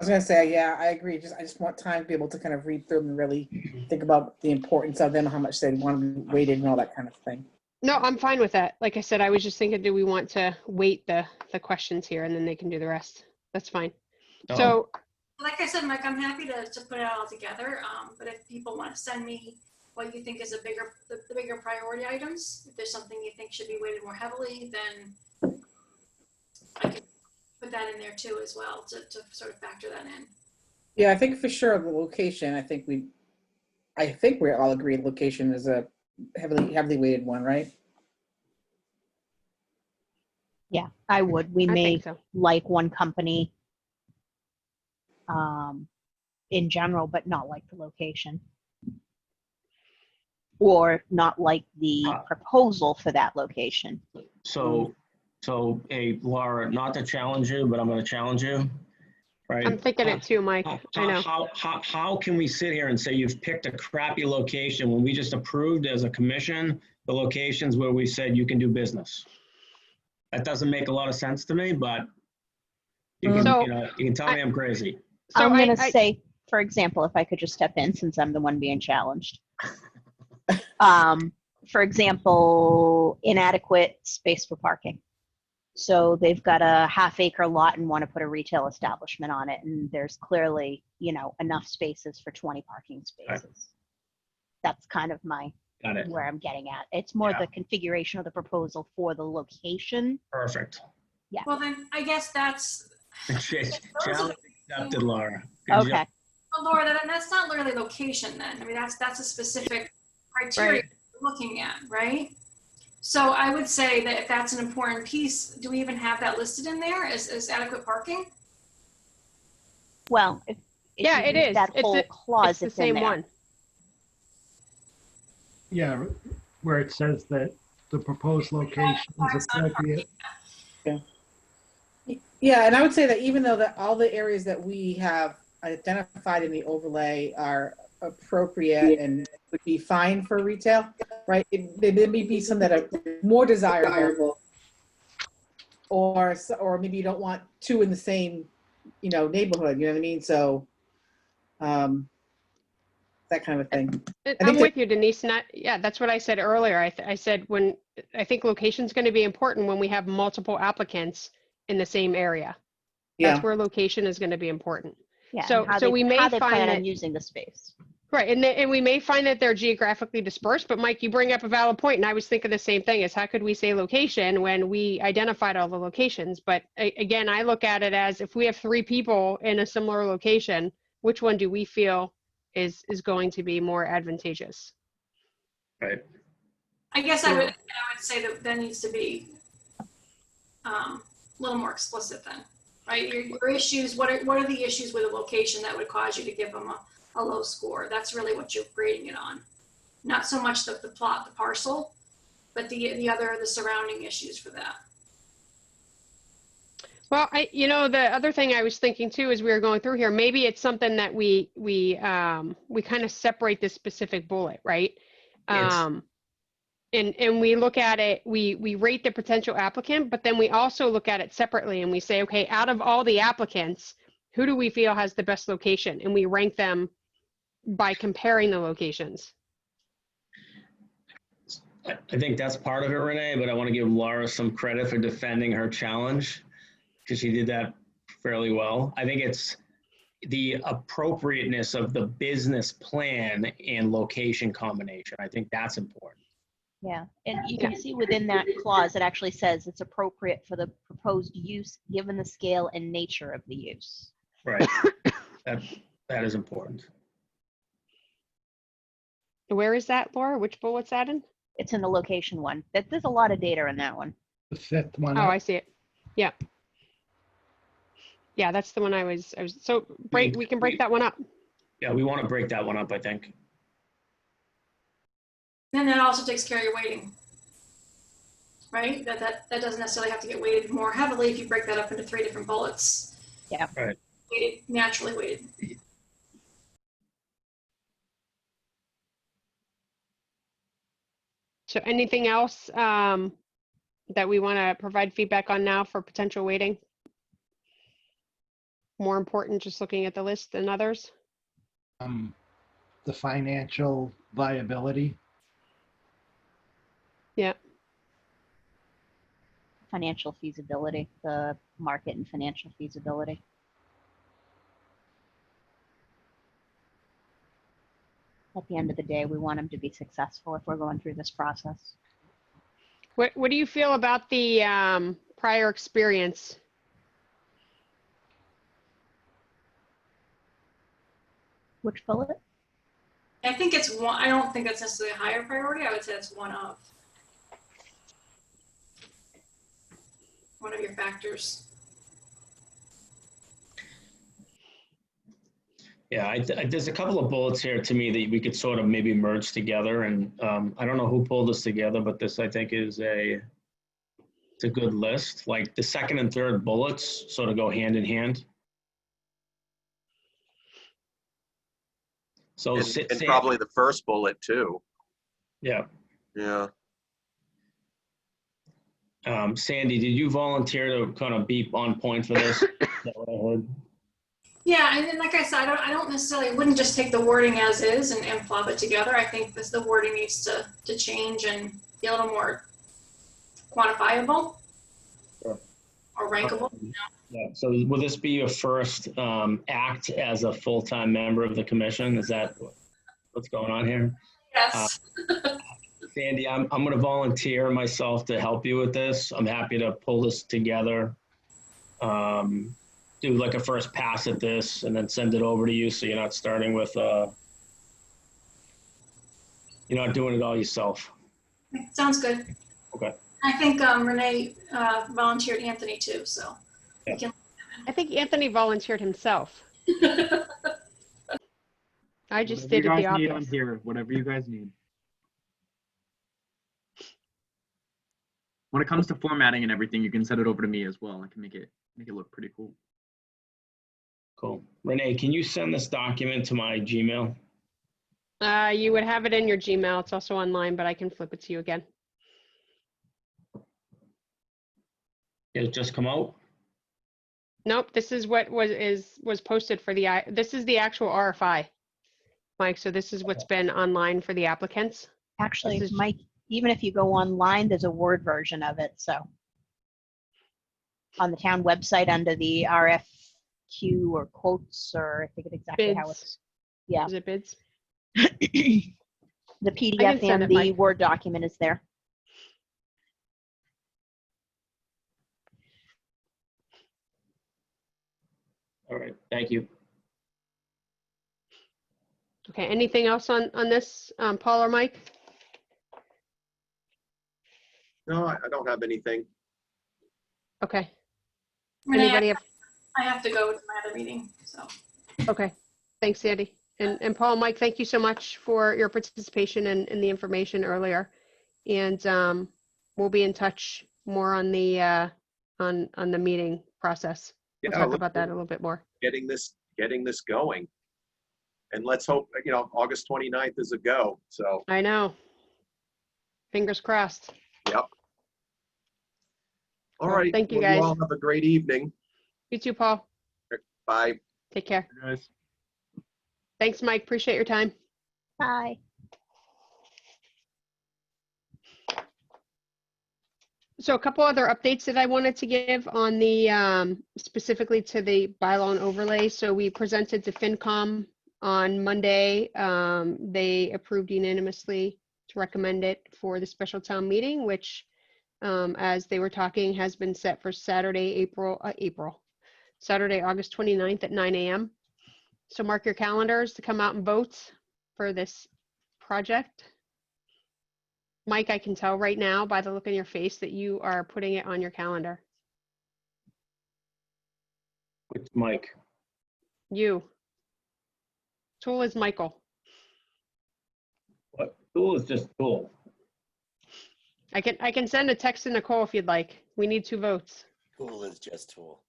I was gonna say, yeah, I agree. I just want time to be able to kind of read through them and really think about the importance of them, how much they want to be weighted and all that kind of thing. No, I'm fine with that. Like I said, I was just thinking, do we want to weight the questions here and then they can do the rest? That's fine. So, Like I said, Mike, I'm happy to put it all together. But if people want to send me what you think is the bigger priority items, if there's something you think should be weighted more heavily, then I can put that in there too as well to sort of factor that in. Yeah, I think for sure the location. I think we all agree location is a heavily weighted one, right? Yeah, I would. We I may think so. like one company in general, but not like the location. Or not like the proposal for that location. So So, hey, Laura, not to challenge you, but I'm going to challenge you. Right? I'm thinking it too, Mike. I know. How can we sit here and say you've picked a crappy location when we just approved as a commission the locations where we said you can do business? That doesn't make a lot of sense to me, but you can, So, you can tell me I'm crazy. So I'm going to say, for example, if I could just step in since I'm the one being challenged. For example, inadequate space for parking. So they've got a half-acre lot and want to put a retail establishment on it, and there's clearly, enough spaces for 20 parking spaces. Right. That's kind of Got it. where I'm getting at. It's more Yeah. the configuration of the proposal for the location. Perfect. Well, then I guess that's, Challenge accepted, Laura. Good Okay. job. well, Laura, that's not really location then. I mean, that's a specific criteria Right. we're looking at, right? So I would say that if that's an important piece, do we even have that listed in there as adequate parking? Well, if Yeah, you it read is. that whole clause, it's the it's in same there. one. Yeah, where it says that the proposed location is appropriate. Yeah, and I would say that even though that all the areas that we have identified in the overlay are appropriate and would be fine for retail, right? There may be some that are more desirable, or maybe you don't want two in the same, neighborhood. You know what I mean? So, that kind of thing. I'm with you, Denise. Yeah, that's what I said earlier. I said I think location is going to be important when we have multiple applicants in the same area. That's where location is going to be important. Yeah. So- and how so they- we may how they find plan on that- using the space. Right, and we may find that they're geographically dispersed, but Mike, you bring up a valid point, and I was thinking the same thing, is how could we say location when we identified all the locations? But again, I look at it as if we have 3 people in a similar location, which one do we feel is going to be more advantageous? Right. I guess I would say that needs to be a little more explicit then, right? Your issues, what are the issues with a location that would cause you to give them a low score? That's really what you're grading it on. Not so much the plot, the parcel, but the surrounding issues for that. Well, the other thing I was thinking too, as we were going through here, maybe it's something that we kind of separate this specific bullet, right? Yes. And we look at it, we rate the potential applicant, but then we also look at it separately and we say, okay, out of all the applicants, who do we feel has the best location? And we rank them by comparing the locations. I think that's part of it, Renee, but I want to give Laura some credit for defending her challenge because she did that fairly well. I think it's the appropriateness of the business plan and location combination. I think that's important. Yeah, and you can see within that clause, it actually says it's appropriate for the proposed use given the scale and nature of the use. Right. That is important. Where is that, Laura? Which bullet's that in? It's in the location one. There's a lot of data in that one. The 5th one. Oh, up. I see it. Yeah. Yeah, that's the one I was so we can break that one up. Yeah, we want to break that one up, I think. And that also takes care of your weighting, right? That doesn't necessarily have to get weighted more heavily if you break that up into 3 different bullets. Yeah. Right. Naturally weighted. So anything else that we want to provide feedback on now for potential weighting? More important, just looking at the list than others? The financial viability. Yeah. Financial feasibility, the market and financial feasibility. At the end of the day, we want them to be successful if we're going through this process. What do you feel about the prior experience? Which bullet? I think it's one. I don't think that's necessarily a higher priority. I would say it's one of your factors. Yeah, there's a couple of bullets here to me that we could sort of maybe merge together. And I don't know who pulled this together, but this I think is It's a good list. Like the second and third bullets sort of go hand in hand. So And probably the first bullet too. yeah. Yeah. Sandy, did you volunteer to kind of be on point for this? Is that what I heard? Yeah, and then like I said, I don't necessarily, wouldn't just take the wording as is and plop it together. I think the wording needs to change and be a little more quantifiable. Sure. Or rankable. Yeah. So will this be your first act as a full-time member of the commission? Is that what's going on here? Yes. Sandy, I'm going to volunteer myself to help you with this. I'm happy to pull this together. Do like a first pass at this and then send it over to you so you're not starting with, you're not doing it all yourself. Sounds good. Okay. I think Renee volunteered Anthony too, so. Yeah. We can... I think Anthony volunteered himself. I just did it Whatever the you guys need, I'm obvious. here. Whatever you guys need. When it comes to formatting and everything, you can send it over to me as well. I can make it look pretty cool. Cool. Renee, can you send this document to my Gmail? You would have it in your Gmail. It's also online, but I can flip it to you again. It just come out? Nope, this is what was posted for the, this is the actual RFI, Mike. So this is what's been online for the applicants. Actually, This is- Mike, even if you go online, there's a Word version of it, so. On the town website under the RFQ or quotes, or I forget exactly how Bids. it's, yeah. Is it bids? The PDF send and it, the Mike. Word document is there. All right, thank you. Okay, anything else on this, Paul or Mike? No, I don't have anything. Okay, Renee, anybody have, I have to go to my other meeting, so. okay, thanks, Sandy. And Paul, Mike, thank you so much for your participation and the information earlier. And we'll be in touch more on the, on the meeting process. We'll Yeah, talk look about that a forward little bit more. getting this going. And let's hope, August 29th is a go. So, I know. Fingers crossed. yep. All Well, right. thank you, Well, guys. you all have a great evening. You too, Paul. Bye. Take care. Guys. Thanks, Mike. Appreciate your time. Bye. So a couple other updates that I wanted to give on the, specifically to the bylaw and overlay. So we presented to FinCom on Monday. They approved unanimously to recommend it for the special town meeting, which, as they were talking, has been set for Saturday, Saturday, August 29th at 9 a.m. So mark your calendars to come out and vote for this project. Mike, I can tell right now by the look on your face that you are putting it on your calendar. It's Mike. You. Tool is Michael. What? Tool is just tool. I can send a text to Nicole if you'd like. We need 2 votes. Tool is just tool.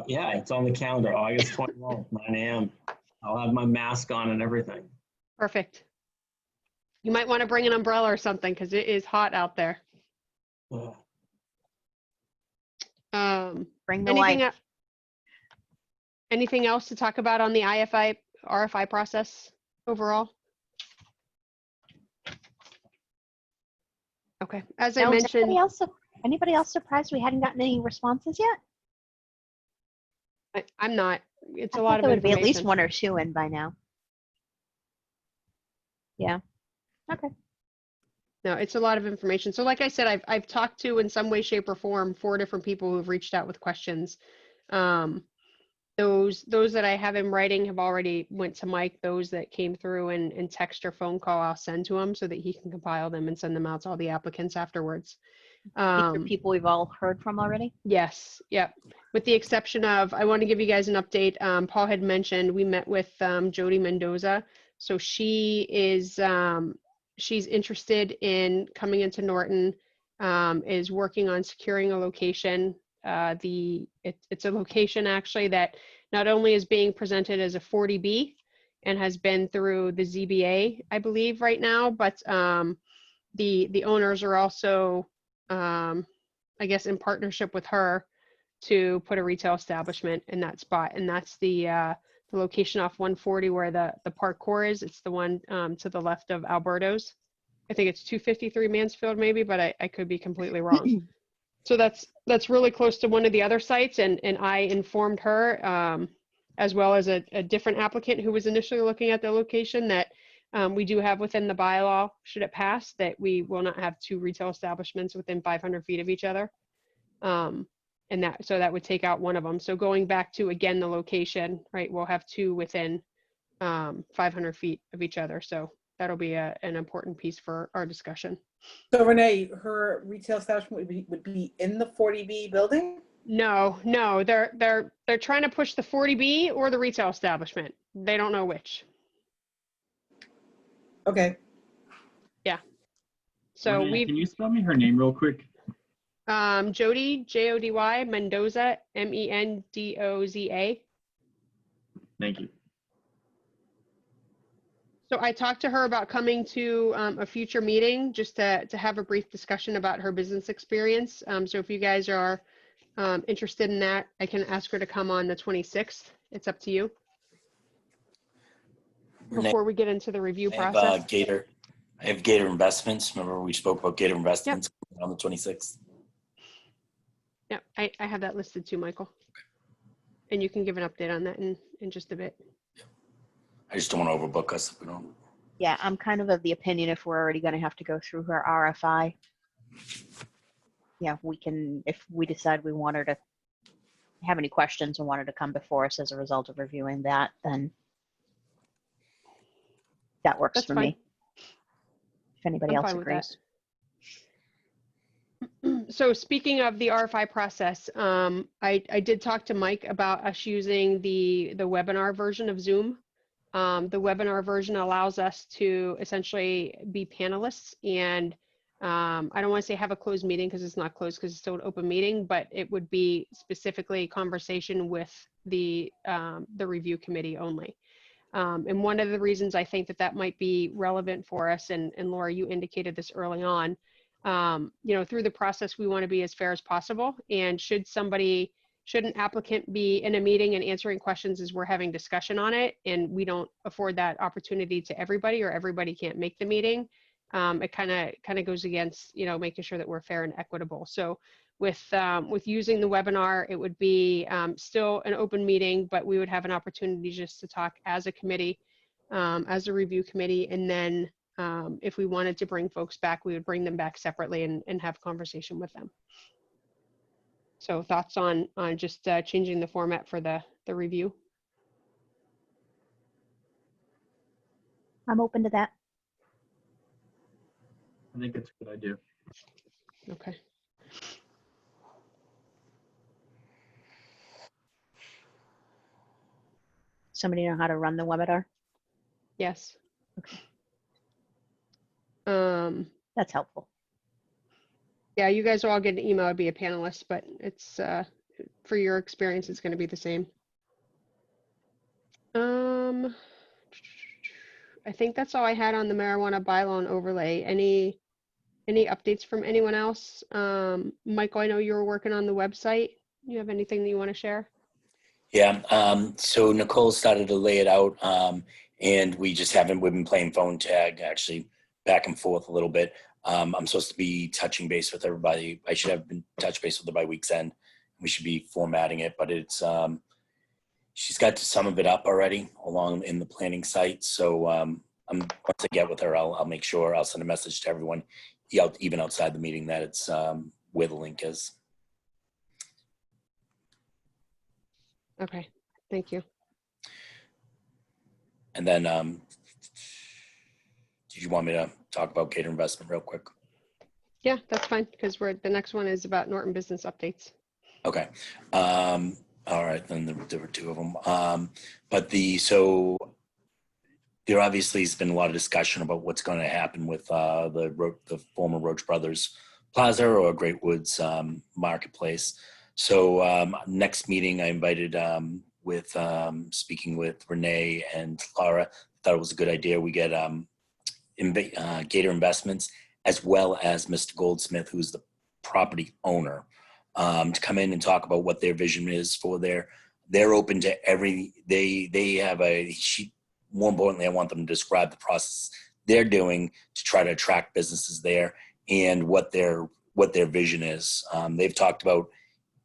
Yeah, it's on the calendar, August 29th, 9 a.m. I'll have my mask on and everything. Perfect. You might want to bring an umbrella or something because it is hot out there. Ugh. Bring the light. Anything else to talk about on the RFI process overall? Okay, as I Now, is mentioned, anybody else surprised we hadn't gotten any responses yet? I'm not. It's I a thought lot of there would be at least information. 1 or 2 in by now. Yeah. Okay. No, it's a lot of information. So like I said, I've talked to in some way, shape or form 4 different people who've reached out with questions. Those that I have in writing have already went to Mike. Those that came through in text or phone call, I'll send to him so that he can compile them and send them out to all the applicants afterwards. These are people we've all heard from already. Yes, yep. With the exception of, I want to give you guys an update. Paul had mentioned we met with Jody Mendoza. So she is, she's interested in coming into Norton. is working on securing a location. It's a location actually that not only is being presented as a 40B and has been through the ZBA, I believe, right now, but the owners are also, I guess, in partnership with her to put a retail establishment in that spot, and that's the location off 140 where the parkour is. It's the one to the left of Alberto's. I think it's 253 Mansfield maybe, but I could be completely wrong. So that's really close to one of the other sites, and I informed her, as well as a different applicant who was initially looking at the location, that we do have within the bylaw, should it pass, that we will not have two retail establishments within 500 feet of each other. And so that would take out one of them. So going back to, again, the location, right, we'll have two within 500 feet of each other. So that'll be an important piece for our discussion. So Renee, her retail establishment would be in the 40B building? No, they're trying to push the 40B or the retail establishment. They don't know which. Okay. Yeah. So Renee, can you spell me her name real quick? Jody, Jody, Mendoza, Mendoza. Thank you. So I talked to her about coming to a future meeting just to have a brief discussion about her business experience. So if you guys are interested in that, I can ask her to come on the 26th. It's up to you. Renee, Before we get into the review I have, process. I have Gator Investments. Remember we spoke about Gator Investments on the 26th? Yeah, I have that listed too, Michael. And you can give an update on that in just a bit. I just don't want to overbook us if we don't. Yeah, I'm kind of the opinion if we're already going to have to go through her RFI. Yeah, we can, if we decide we want her to have any questions and want her to come before us as a result of reviewing that, then that works That's for fine. me. If anybody I'm else fine with that. agrees. So speaking of the RFI process, I did talk to Mike about us using the webinar version of Zoom. The webinar version allows us to essentially be panelists, and I don't want to say have a closed meeting because it's not closed because it's still an open meeting, but it would be specifically conversation with the review committee only. And one of the reasons I think that might be relevant for us, and Laura, you indicated this early on, through the process, we want to be as fair as possible. And should an applicant be in a meeting and answering questions as we're having discussion on it, and we don't afford that opportunity to everybody, or everybody can't make the meeting, it kind of goes against, making sure that we're fair and equitable. So with using the webinar, it would be still an open meeting, but we would have an opportunity just to talk as a committee, as a review committee, and then if we wanted to bring folks back, we would bring them back separately and have conversation with them. So thoughts on just changing the format for the review? I'm open to that. I think it's a good idea. Okay. Somebody know how to run the webinar? Yes. Okay. That's helpful. Yeah, you guys will all get an email to be a panelist, but it's for your experience, it's going to be the same. I think that's all I had on the marijuana bylaw and overlay. Any updates from anyone else? Michael, I know you were working on the website. You have anything that you want to share? Yeah, so Nicole started to lay it out, and we've been playing phone tag, actually back and forth a little bit. I'm supposed to be touching base with everybody. I should have been touch base with her by week's end. We should be formatting it, but it's, she's got some of it up already along in the planning site. So once I get with her, I'll make sure I'll send a message to everyone, even outside the meeting, that it's where the link is. Okay, thank you. And then, did you want me to talk about Gator Investment real quick? Yeah, that's fine, because the next one is about Norton business updates. Okay. All right, then there were two of them. So there obviously has been a lot of discussion about what's going to happen with the former Roach Brothers Plaza or Great Woods Marketplace. So next meeting, I invited with speaking with Renee and Laura. Thought it was a good idea. We get Gator Investments as well as Mr. Goldsmith, who's the property owner, to come in and talk about what their vision is for they're open to they have a sheet. More importantly, I want them to describe the process they're doing to try to attract businesses there and what their vision is. They've talked about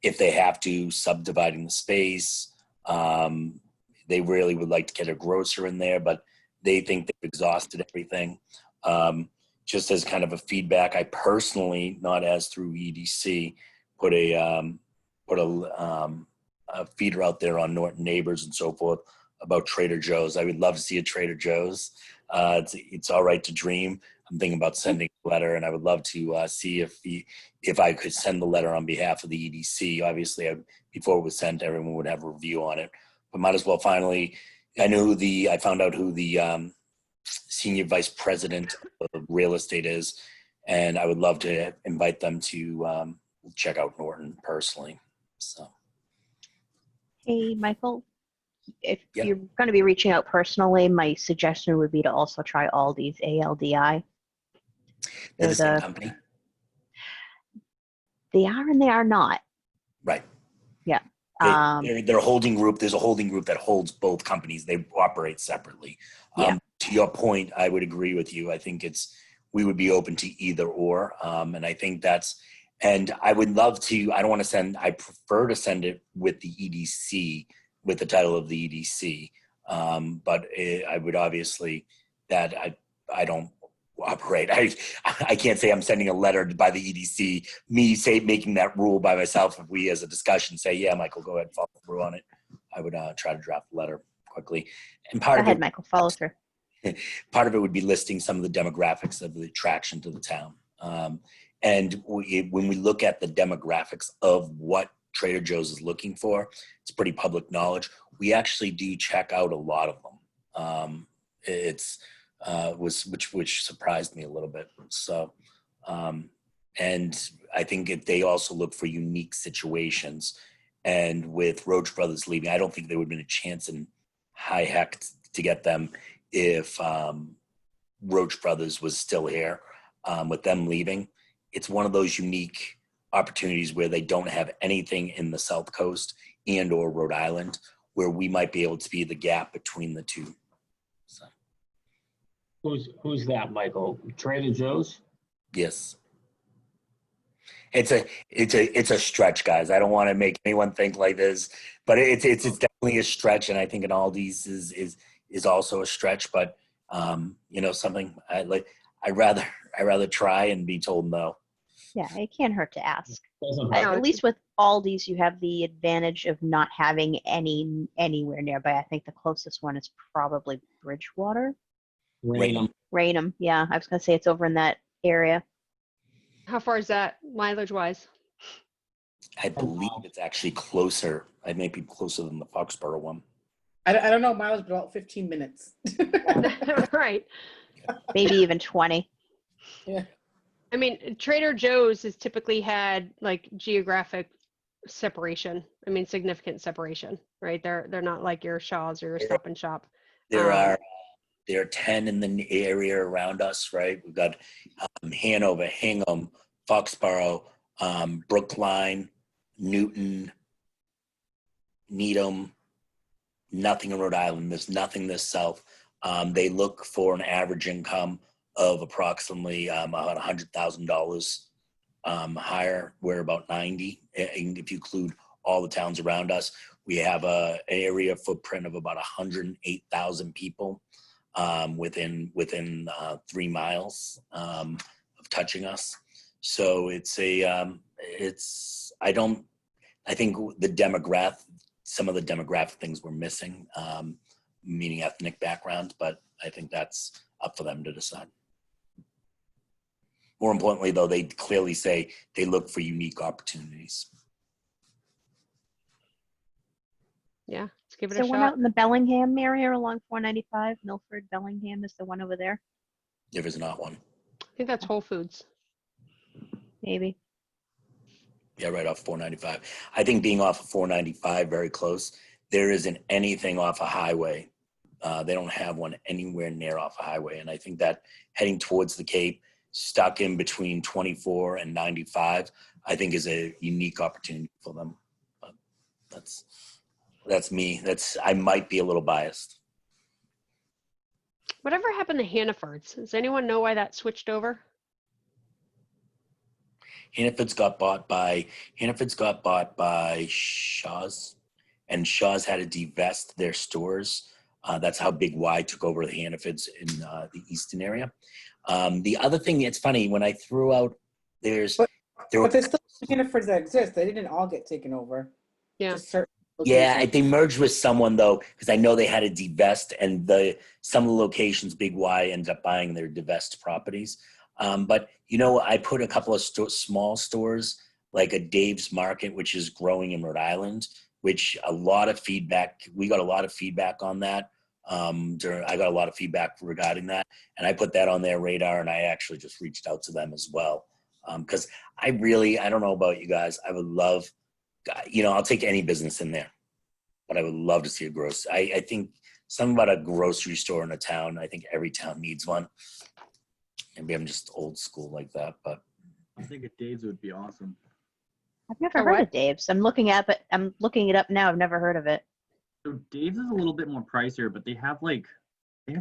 if they have to subdividing the space. They really would like to get a grocer in there, but they think they've exhausted everything. Just as kind of a feedback, I personally, not as through EDC, put a feeder out there on Norton Neighbors and so forth about Trader Joe's. I would love to see a Trader Joe's. It's all right to dream. I'm thinking about sending a letter, and I would love to see if I could send the letter on behalf of the EDC. Obviously, before it was sent, everyone would have a review on it. But might as well finally, I found out who the senior vice president of real estate is, and I would love to invite them to check out Norton personally. So, Hey, Michael, if Yep. you're going to be reaching out personally, my suggestion would be to also try Aldi's ALDI. they're the same the- company, They are and they are not. right? Yeah. They're a holding group. There's a holding group that holds both companies. They operate separately. Yeah. To your point, I would agree with you. I think we would be open to either or. And I think and I would love to, I prefer to send it with the EDC, with the title of the EDC. But I would obviously, that I don't operate. I can't say I'm sending a letter by the EDC, making that rule by myself. If we as a discussion say, yeah, Michael, go ahead and follow through on it, I would try to draft the letter quickly. And Go ahead, Michael, follow through. part of it would be listing some of the demographics of the attraction to the town. And when we look at the demographics of what Trader Joe's is looking for, it's pretty public knowledge. We actually do check out a lot of them. Which surprised me a little bit. So, and I think they also look for unique situations. And with Roach Brothers leaving, I don't think there would have been a chance in high heck to get them if Roach Brothers was still here. With them leaving, it's one of those unique opportunities where they don't have anything in the South Coast and or Rhode Island, where we might be able to be the gap between the two. So. Who's that, Michael? Trader Joe's? Yes. It's a stretch, guys. I don't want to make anyone think like this, but it's definitely a stretch, and I think in all these is also a stretch. But something I'd rather try and be told no. Yeah, it can't hurt to ask. Doesn't At hurt. least with Aldi's, you have the advantage of not having anywhere nearby. I think the closest one is probably Bridgewater. Rainham. Raynham, yeah. I was going to say it's over in that area. How far is that mileage wise? I believe it's actually closer. I may be closer than the Foxborough one. I don't know miles, but about 15 minutes. Right. Maybe even 20. Yeah. I mean, Trader Joe's has typically had like geographic separation. I mean, significant separation, right? They're not like your Shaw's or your Stop and Shop. There are 10 in the area around us, right? We've got Hanover, Hingham, Foxborough, Brookline, Newton, Needham, nothing in Rhode Island. There's nothing this south. They look for an average income of approximately about $100,000 higher. We're about 90. And if you include all the towns around us, we have an area footprint of about 108,000 people within 3 miles of touching us. So I think some of the demographic things we're missing, meaning ethnic background, but I think that's up for them to decide. More importantly, though, they clearly say they look for unique opportunities. Yeah, let's give Is it a there one shot. out in the Bellingham area along 495? Milford, Bellingham is the one over there. There is not one. I think that's Whole Foods. maybe. Yeah, right off 495. I think being off of 495, very close. There isn't anything off a highway. They don't have one anywhere near off a highway. And I think that heading towards the Cape, stuck in between 24 and 95, I think is a unique opportunity for them. But that's me. I might be a little biased. Whatever happened to Hannaford's? Does anyone know why that switched over? Hannaford's got bought by Shaw's, and Shaw's had to divest their stores. That's how Big Y took over the Hannaford's in the Easton area. The other thing, it's funny, when I threw out, But there's still Hannaford's that exist. They didn't all get taken over. Yeah. Just certain yeah, locations. they merged with someone though, because I know they had to divest, and some of the locations Big Y ended up buying their divest properties. But I put a couple of small stores, like a Dave's Market, which is growing in Rhode Island, which we got a lot of feedback on that. I got a lot of feedback regarding that, and I put that on their radar, and I actually just reached out to them as well. Because I don't know about you guys, I would love, I'll take any business in there, but I would love to see a grocery. I think something about a grocery store in a town, I think every town needs one. Maybe I'm just old school like that, but I think a Dave's would be awesome. I've never heard of Dave's. I'm looking it up now. I've never heard of it. So Dave's is a little bit more pricier, but they have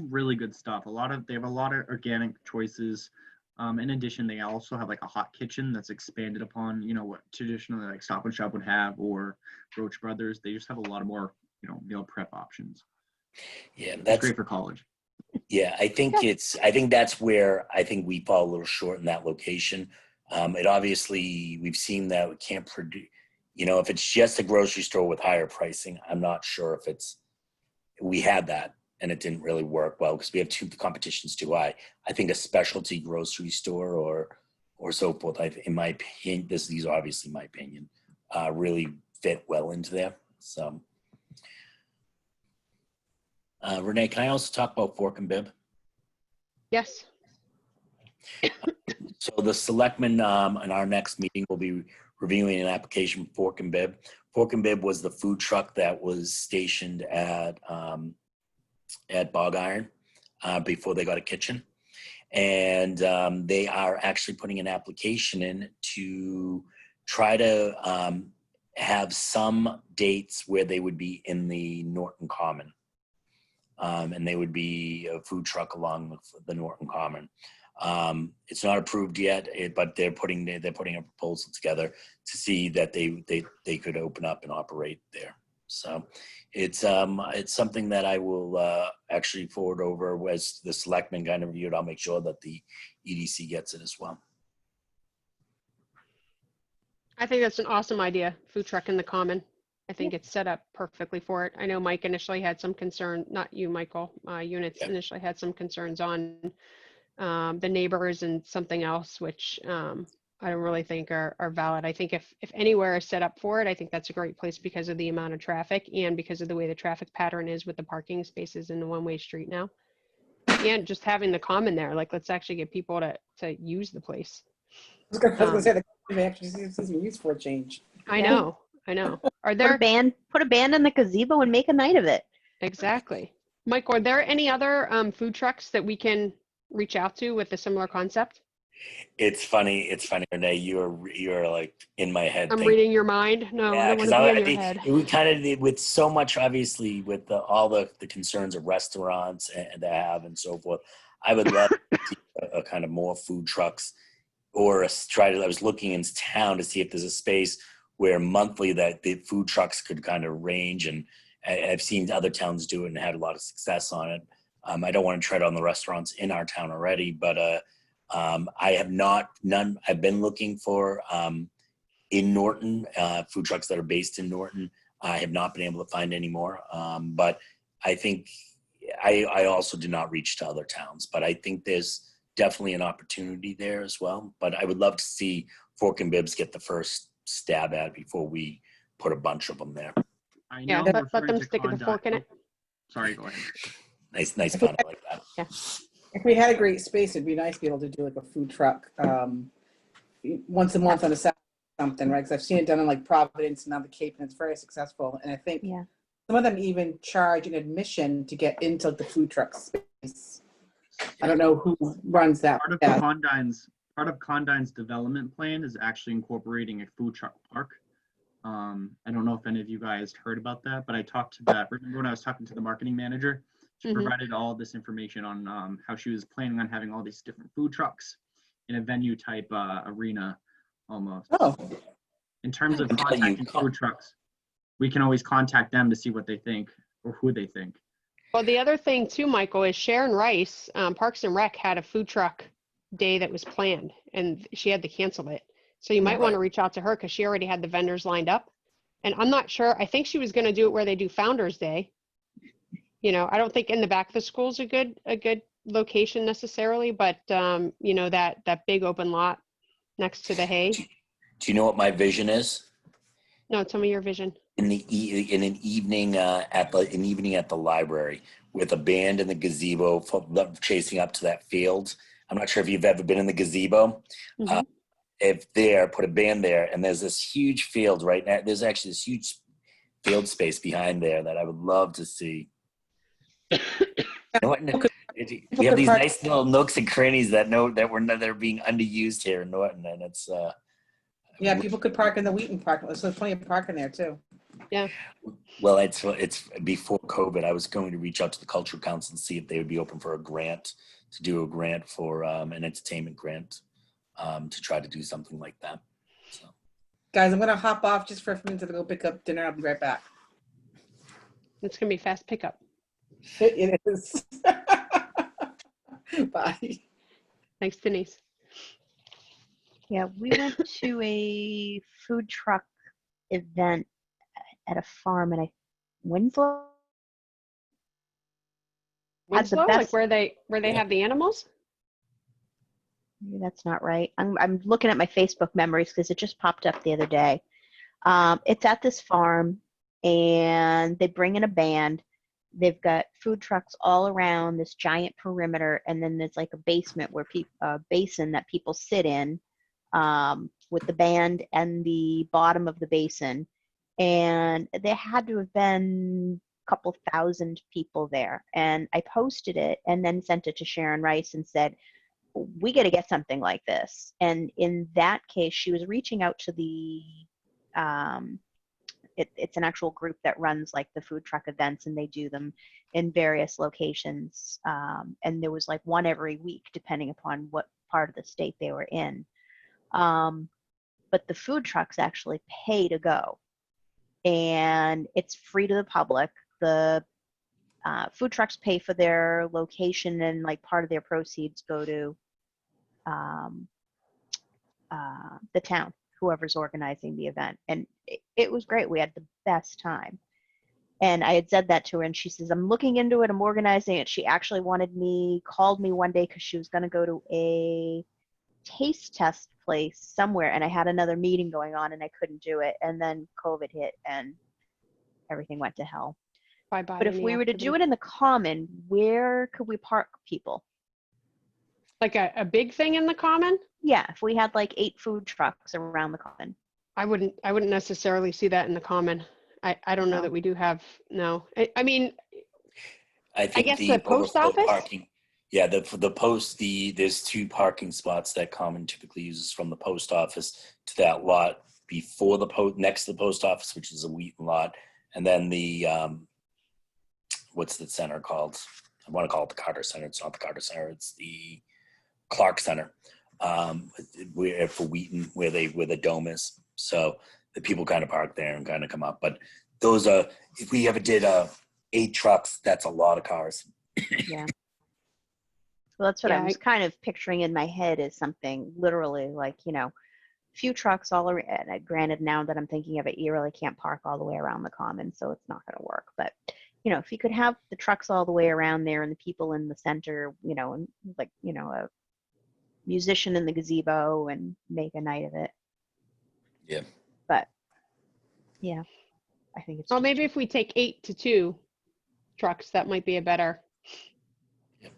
really good stuff. They have a lot of organic choices. In addition, they also have like a hot kitchen that's expanded upon, what traditionally like Stop and Shop would have, or Roach Brothers. They just have a lot of more, meal prep options. yeah, That's great for college. Yeah, I think that's where I think we fall a little short in that location. It obviously, we've seen that we can't produce, if it's just a grocery store with higher pricing, I'm not sure if we had that and it didn't really work well because we have competitions too high. I think a specialty grocery store or so forth, in my opinion, these are obviously my opinion, really fit well into there. So. Renee, can I also talk about Fork and Bib? Yes. So the selectmen in our next meeting will be reviewing an application for Fork and Bib. Fork and Bib was the food truck that was stationed at Bog Iron before they got a kitchen. And they are actually putting an application in to try to have some dates where they would be in the Norton Common. And they would be a food truck along the Norton Common. It's not approved yet, but they're putting a proposal together to see that they could open up and operate there. So it's something that I will actually forward over as the selectmen kind of review it. I'll make sure that the EDC gets it as well. I think that's an awesome idea, food truck in the common. I think it's set up perfectly for it. I know Mike initially had some concern, not you, Michael, Units initially had some concerns on the neighbors and something else, which I don't really think are valid. I think if anywhere is set up for it, I think that's a great place because of the amount of traffic and because of the way the traffic pattern is with the parking spaces in the one-way street now. And just having the common there, like let's actually get people to use the place. I was gonna say the common actually sees use for a change. I know. Are there Put a band in the gazebo and make a night of it. Exactly. Mike, are there any other food trucks that we can reach out to with a similar concept? It's funny, Renee. You're like in my head. I'm reading your mind. No, yeah, I don't want to be in your head. We kind of did with so much, obviously, with all the concerns of restaurants and to have and so forth. I would love to see a kind of more food trucks, or I was looking in town to see if there's a space where monthly that the food trucks could kind of range, and I've seen other towns do it and had a lot of success on it. I don't want to tread on the restaurants in our town already, but I have none. I've been looking for in Norton food trucks that are based in Norton. I have not been able to find any more, but I think I also did not reach to other towns, but I think there's definitely an opportunity there as well. But I would love to see Fork and Bibs get the first stab at it before we put a bunch of them there. I Yeah, know let them stick the fork in it. Sorry, go ahead. Nice fun. I like that. Yeah. If we had a great space, it'd be nice to be able to do like a food truck once a month on a Saturday or something, right? Because I've seen it done in like Providence and on the Cape, and it's very successful. And I think Yeah. some of them even charge an admission to get into the food truck space. I don't know who runs that. Part of Yeah. Condine's development plan is actually incorporating a food truck park. I don't know if any of you guys heard about that, but I talked to that. Remember when I was talking to the marketing manager? She provided all this information on how she was planning on having all these different food trucks in a venue type arena almost. Oh, In terms of Until you contacting food trucks, we can always contact them to see what they think or who they think. Well, the other thing too, Michael, is Sharon Rice, Parks and Rec had a food truck day that was planned and she had to cancel it. So you might want to reach out to her because she already had the vendors lined up. And I'm not sure, I think she was going to do it where they do Founders Day. You know, I don't think in the back of the school is a good location necessarily, but you know, that big open lot next to the hay. Do you know what my vision is? No, tell me your vision. In an evening at the library with a band in the gazebo chasing up to that field. I'm not sure if you've ever been in the gazebo. If there, put a band there, and there's this huge field right now. There's actually this huge field space behind there that I would love to see. You know what? We have these nice little nooks and crannies that are being underused here in Norton, and it's yeah, people could park in the Wheaton park. So there's plenty of parking there too. Yeah. Well, it's before COVID. I was going to reach out to the Cultural Council and see if they would be open for a grant to do a grant for an entertainment grant to try to do something like that. So, Guys, I'm gonna hop off just for a few minutes to go pick up dinner. I'll be right back. It's going to be fast pickup. It is. Bye. Thanks, Denise. Yeah, we went to a food truck event at a farm in Winslow. Had the Winslow, best- like where they have the animals? Maybe that's not right. I'm looking at my Facebook memories because it just popped up the other day. It's at this farm, and they bring in a band. They've got food trucks all around this giant perimeter, and then there's like a basement where basin that people sit in with the band and the bottom of the basin. And there had to have been a couple thousand people there. And I posted it and then sent it to Sharon Rice and said, we got to get something like this. And in that case, she was reaching out to the, it's an actual group that runs like the food truck events, and they do them in various locations. And there was like one every week, depending upon what part of the state they were in. But the food trucks actually pay to go, and it's free to the public. The food trucks pay for their location, and like part of their proceeds go to the town, whoever's organizing the event. And it was great. We had the best time. And I had said that to her, and she says, I'm looking into it, I'm organizing it. She actually called me one day because she was going to go to a taste test place somewhere, and I had another meeting going on and I couldn't do it. And then COVID hit and everything went to hell. Bye-bye. But if we were to do it in the common, where could we park people? Like a big thing in the common? Yeah, if we had like 8 food trucks around the common. I wouldn't necessarily see that in the common. I don't know that we do have, no. I mean, I think guess the post overflow office? parking. Yeah, there's 2 parking spots that Common typically uses from the post office to that lot before next to the post office, which is a Wheaton lot, and then the what's the center called? I want to call it the Carter Center. It's not the Carter Center. It's the Clark Center, where for Wheaton, where the dome is. So the people kind of park there and kind of come up. But those are, if we ever did 8 trucks, that's a lot of cars. Yeah. Well, that's what I was kind of picturing in my head, is something literally like, few trucks all around. Granted, now that I'm thinking of it, you really can't park all the way around the common, so it's not going to work. But, if you could have the trucks all the way around there and the people in the center, and like, a musician in the gazebo and make a night of it. Yeah. But, yeah, I think it's. well, maybe if we take 8 to 2 trucks, that might be a better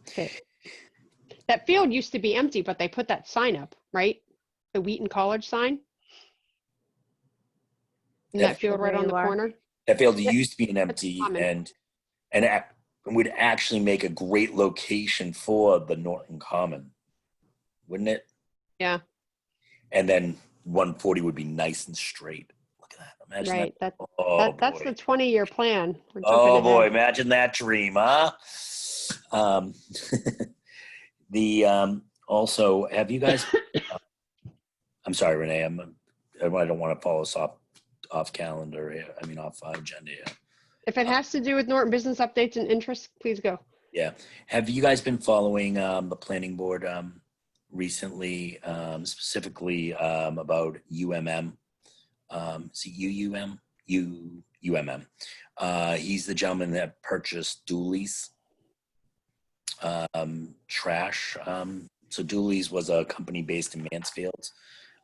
fit. That field used to be empty, but they put that sign up, right? the Wheaton College sign in That- that field right Where on the you are. corner. That field used to be an empty common. and would actually make a great location for the Norton Common, wouldn't it? Yeah, And then 140 would be nice and straight. Look at that. Imagine right. that. Oh That's boy. the 20-year plan. We're Oh jumping boy. ahead. Imagine that dream, huh? Also, have you guys? I'm sorry, Renee. I don't want to follow us off calendar here. I mean, off agenda here. If it has to do with Norton business updates and interests, please go. Yeah. Have you guys been following the planning board recently, specifically about UMM? Is it UUM? UMM. He's the gentleman that purchased Dooley's trash. So Dooley's was a company based in Mansfield.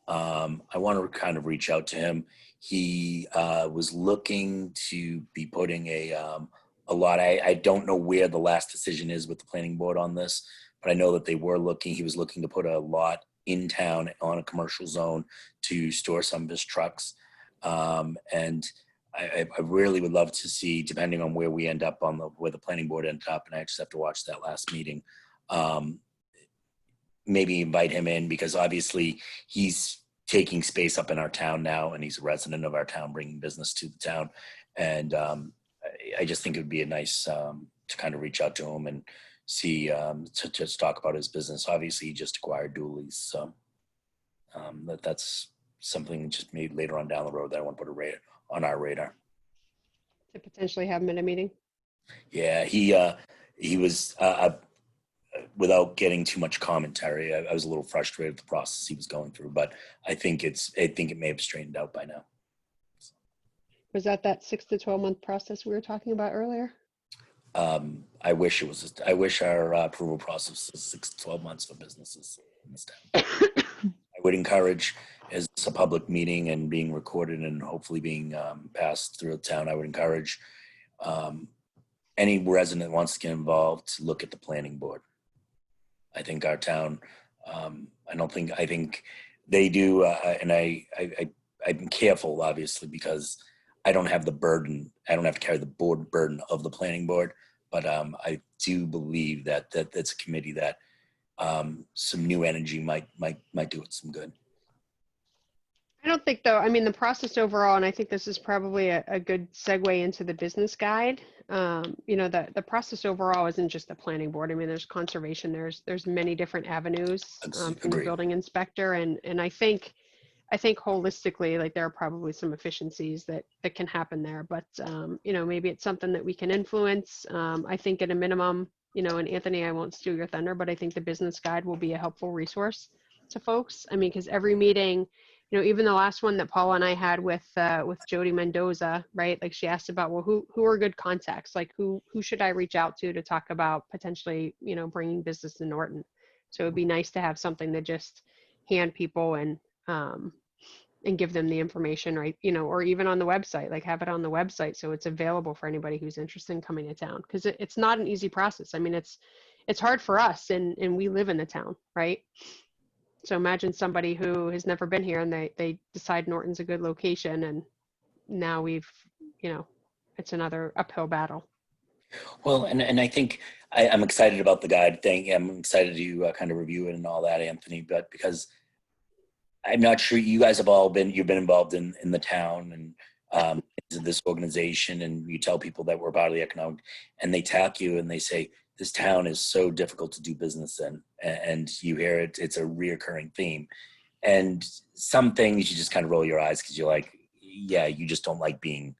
I want to kind of reach out to him. He was looking to be putting a lot. I don't know where the last decision is with the planning board on this, but I know that he was looking to put a lot in town on a commercial zone to store some of his trucks. And I really would love to see, depending on where we end up where the planning board ended up, and I just have to watch that last meeting, maybe invite him in, because obviously he's taking space up in our town now, and he's a resident of our town, bringing business to the town. And I just think it would be a nice to kind of reach out to him and see, to just talk about his business. Obviously, he just acquired Dooley's, so that's something just maybe later on down the road that I want to put on our radar. To potentially have him in a meeting. Yeah, he was, without getting too much commentary, I was a little frustrated with the process he was going through, but I think it may have straightened out by now. Was that 6 to 12 month process we were talking about earlier? I wish our approval process was 6 to 12 months for businesses in this town. I would encourage, as it's a public meeting and being recorded and hopefully being passed through the town, I would encourage any resident that wants to get involved to look at the planning board. I think our town, I think they do, and I'm careful, obviously, because I don't have the burden. I don't have to carry the board burden of the planning board, but I do believe that that's a committee that some new energy might do it some good. I don't think, though, I mean, the process overall, and I think this is probably a good segue into the business guide. The process overall isn't just the planning board. I mean, there's conservation, there's many different avenues from the Agreed. building inspector. And I think holistically, like, there are probably some efficiencies that can happen there, but maybe it's something that we can influence. I think at a minimum, and Anthony, I won't steal your thunder, but I think the business guide will be a helpful resource to folks. I mean, because every meeting, even the last one that Paula and I had with Jody Mendoza, right? Like, she asked about, well, who are good contacts? Like, who should I reach out to talk about potentially, bringing business to Norton? So it'd be nice to have something to just hand people and give them the information, right? Or even on the website, like, have it on the website so it's available for anybody who's interested in coming to town, because it's not an easy process. I mean, it's hard for us, and we live in the town, right? So imagine somebody who has never been here and they decide Norton's a good location, and now it's another uphill battle. Well, and I think I'm excited about the guide thing. I'm excited to kind of review it and all that, Anthony, but because I'm not sure you've been involved in the town and into this organization, and you tell people that we're part of the economic, and they tap you and they say, this town is so difficult to do business in, and you hear it, it's a reoccurring theme. And some things you just kind of roll your eyes because you're like, yeah, you just don't like being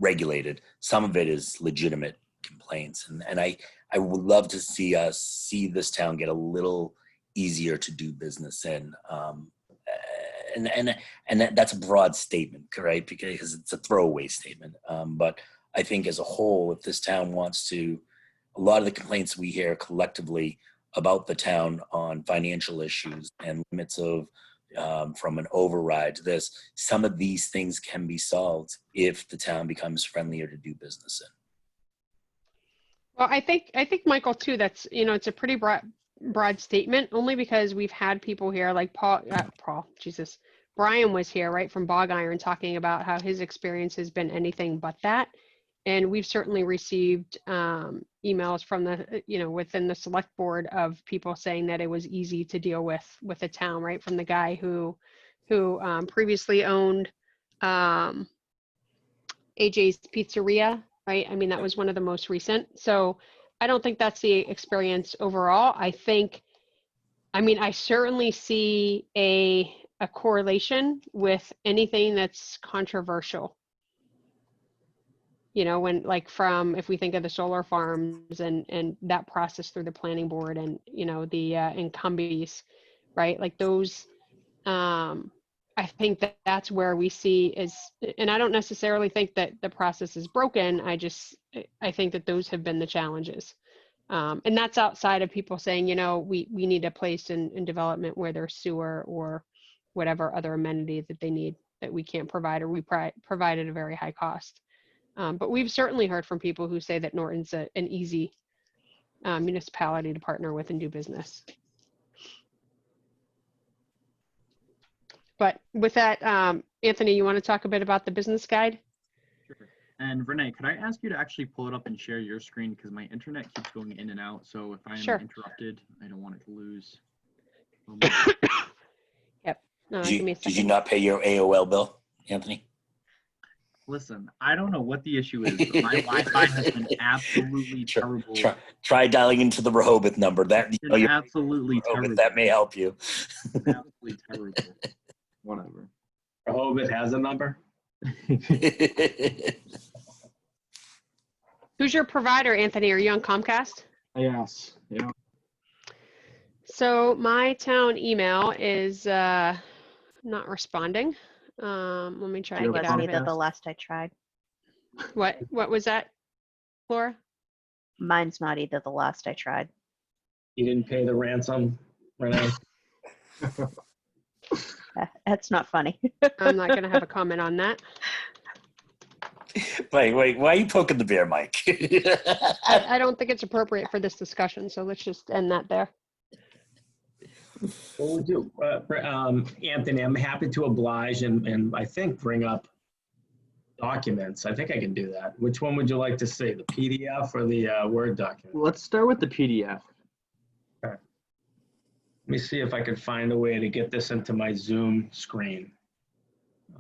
regulated. Some of it is legitimate complaints. And I would love to see this town get a little easier to do business in. And that's a broad statement, right? Because it's a throwaway statement. But I think as a whole, if this town wants to, a lot of the complaints we hear collectively about the town on financial issues and limits of from an override to this, some of these things can be solved if the town becomes friendlier to do business in. Well, I think Michael too, that's, it's a pretty broad, broad statement, only because we've had people here like Brian was here, right, from Bog Iron, talking about how his experience has been anything but that. And we've certainly received emails from the, within the select board of people saying that it was easy to deal with the town, right, from the guy who previously owned AJ's Pizzeria, right? I mean, that was one of the most recent. So I don't think that's the experience overall. I certainly see a correlation with anything that's controversial. When if we think of the solar farms and that process through the planning board and, the incumbies, right? Like those, I think that's where we see is, and I don't necessarily think that the process is broken. I think that those have been the challenges. And that's outside of people saying, we need a place in development where there's sewer or whatever other amenity that they need that we can't provide or we provide at a very high cost. But we've certainly heard from people who say that Norton's an easy municipality to partner with and do business. But with that, Anthony, you want to talk a bit about the business guide? Sure. And Renee, could I ask you to actually pull it up and share your screen, because my internet keeps going in and out. So if I'm interrupted, I don't want it to lose. Yep. Did you not pay your AOL bill, Anthony? Listen, I don't know what the issue is, but my Wi-Fi has been absolutely terrible. Try dialing into the Rehoboth number. Absolutely terrible. That may help you. Absolutely terrible. Whatever. Rehoboth has a number? Who's your provider, Anthony? Are you on Comcast? Yes. Yeah. So my town email is not responding. Let me try to get out of it. The last I tried. What was that, Laura? Mine's not either the last I tried. You didn't pay the ransom, Renee? That's not funny. I'm not going to have a comment on that. Wait, why are you poking the bear, Mike? I don't think it's appropriate for this discussion, so let's just end that there. What would you, Anthony, I'm happy to oblige and I think bring up documents. I think I can do that. Which one would you like to see, the PDF or the Word document? Let's start with the PDF. Okay. Let me see if I can find a way to get this into my Zoom screen.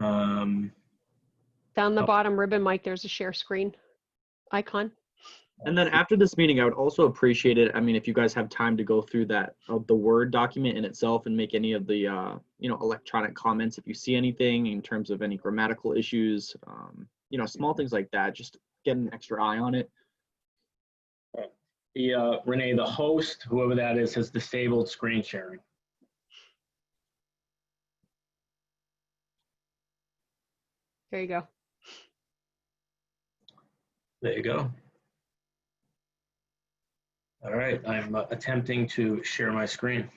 Down the bottom ribbon, Mike, there's a share screen icon. And then after this meeting, I would also appreciate it. I mean, if you guys have time to go through that, the Word document in itself and make any of the, electronic comments, if you see anything in terms of any grammatical issues, small things like that, just get an extra eye on it. Renee, the host, whoever that is, has disabled screen sharing. There you go. There you go. All right, I'm attempting to share my screen.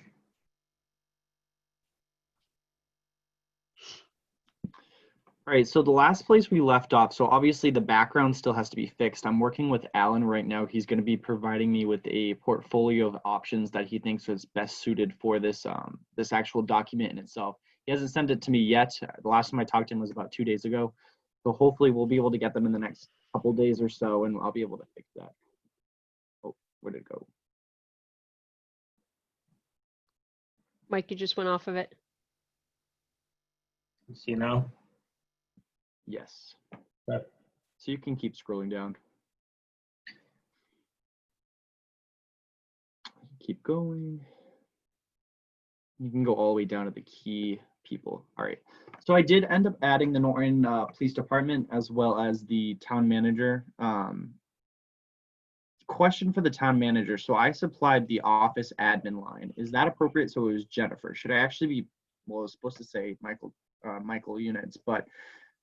All right, so the last place we left off, so obviously the background still has to be fixed. I'm working with Alan right now. He's going to be providing me with a portfolio of options that he thinks is best suited for this, this actual document in itself. He hasn't sent it to me yet. The last time I talked to him was about 2 days ago. So hopefully we'll be able to get them in the next couple days or so, and I'll be able to fix that. Oh, where'd it go? Mike, you just went off of it. See now? Yes. Okay. So you can keep scrolling down. Keep going. You can go all the way down to the key people. All right. So I did end up adding the Norton Police Department as well as the town manager. Question for the town manager. So I supplied the office admin line. Is that appropriate? So it was Jennifer. Should I actually be, well, I was supposed to say Michael Units, but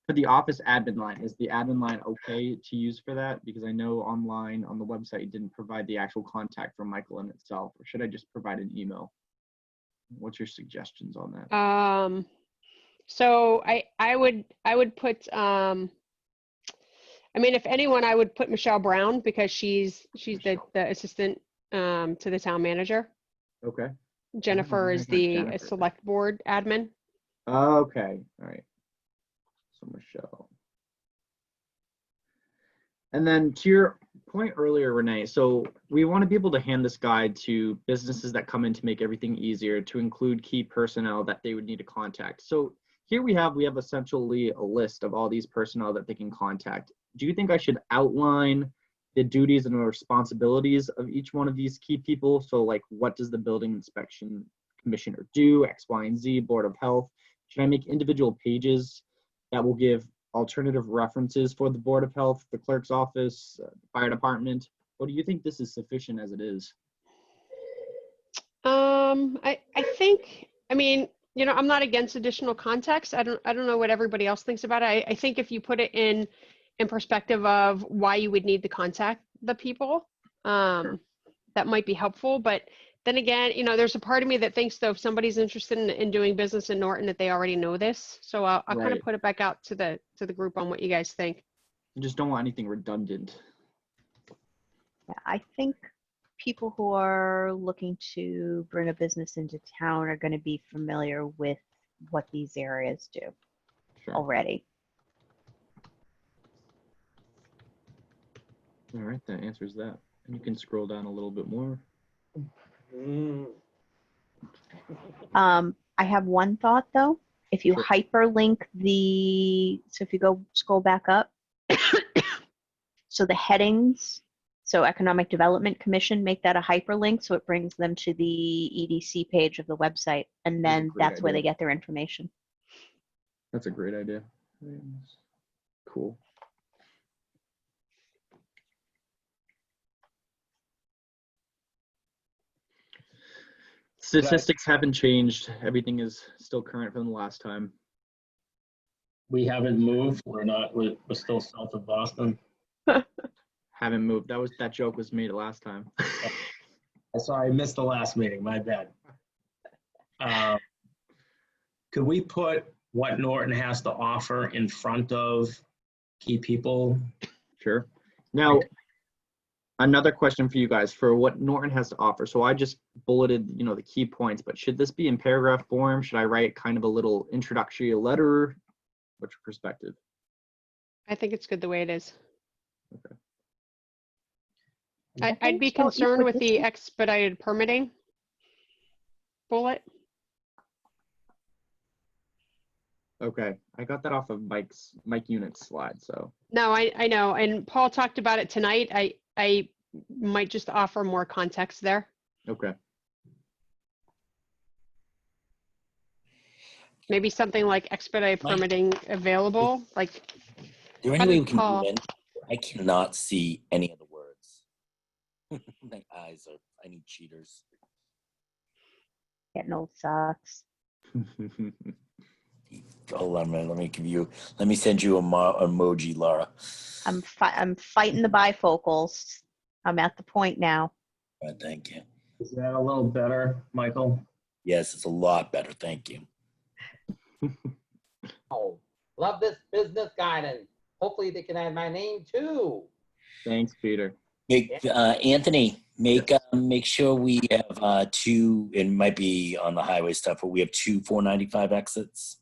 for the office admin line, is the admin line okay to use for that? Because I know online on the website, it didn't provide the actual contact from Michael in itself. Or should I just provide an email? What's your suggestions on that? So I would put, I mean, if anyone, I would put Michelle Brown because she's the assistant to the town manager. Okay. Jennifer I is got the Jennifer. select board admin. Okay. All right. So Michelle. And then to your point earlier, Renee, so we want to be able to hand this guide to businesses that come in to make everything easier, to include key personnel that they would need to contact. So here we have essentially a list of all these personnel that they can contact. Do you think I should outline the duties and the responsibilities of each one of these key people? So like, what does the building inspection commissioner do? X, Y, and Z, Board of Health. Should I make individual pages that will give alternative references for the Board of Health, the clerk's office, fire department? Or do you think this is sufficient as it is? I think, I mean, you know, I'm not against additional context. I don't know what everybody else thinks about it. I think if you put it in perspective of why you would need to contact the people, that might be helpful. But then again, you know, there's a part of me that thinks, though, if somebody's interested in doing business in Norton, that they already know this. So I'll kind of Right. put it back out to the group on what you guys think. I just don't want anything redundant. Yeah, I think people who are looking to bring a business into town are going to be familiar with what these areas do Sure. already. All right, that answers that. And you can scroll down a little bit more. I have one thought though. If you Sure. hyperlink so if you go scroll back up, so the headings, so Economic Development Commission, make that a hyperlink so it brings them to the EDC page of the website, and That's a then great that's where they idea. get their information. That's a great idea. Cool. Statistics haven't changed. Everything is still current from the last time. We haven't moved. We're still south of Boston. Haven't moved. That joke was made last time. Sorry, I missed the last meeting. My bad. Could we put what Norton has to offer in front of key people? Sure. Now, another question for you guys for what Norton has to offer. So I just bulleted, you know, the key points, but should this be in paragraph form? Should I write kind of a little introductory letter? What's your perspective? I think it's good the way it is. Okay. I'd be think so. concerned with This the is- expedited permitting bullet. Okay. I got that off of Mike Unit's slide. So No, I know. And Paul talked about it tonight. I might just offer more context there. okay. Maybe something like expedited Mike? permitting available, like, Is there How any way did we can Paul- zoom in? I cannot see any of the words. My eyes are, I need cheaters. Getting old sucks. Hold on a minute, let me send you a emoji, Laura. I'm fighting the bifocals. I'm at the point now. Thank you. Is that a little better, Michael? Yes, it's a lot better, thank you. Oh, love this business guidance. Hopefully they can add my name too. Thanks, Peter. Anthony, make sure we have two, it might be on the highway stuff, but we have two 495 exits,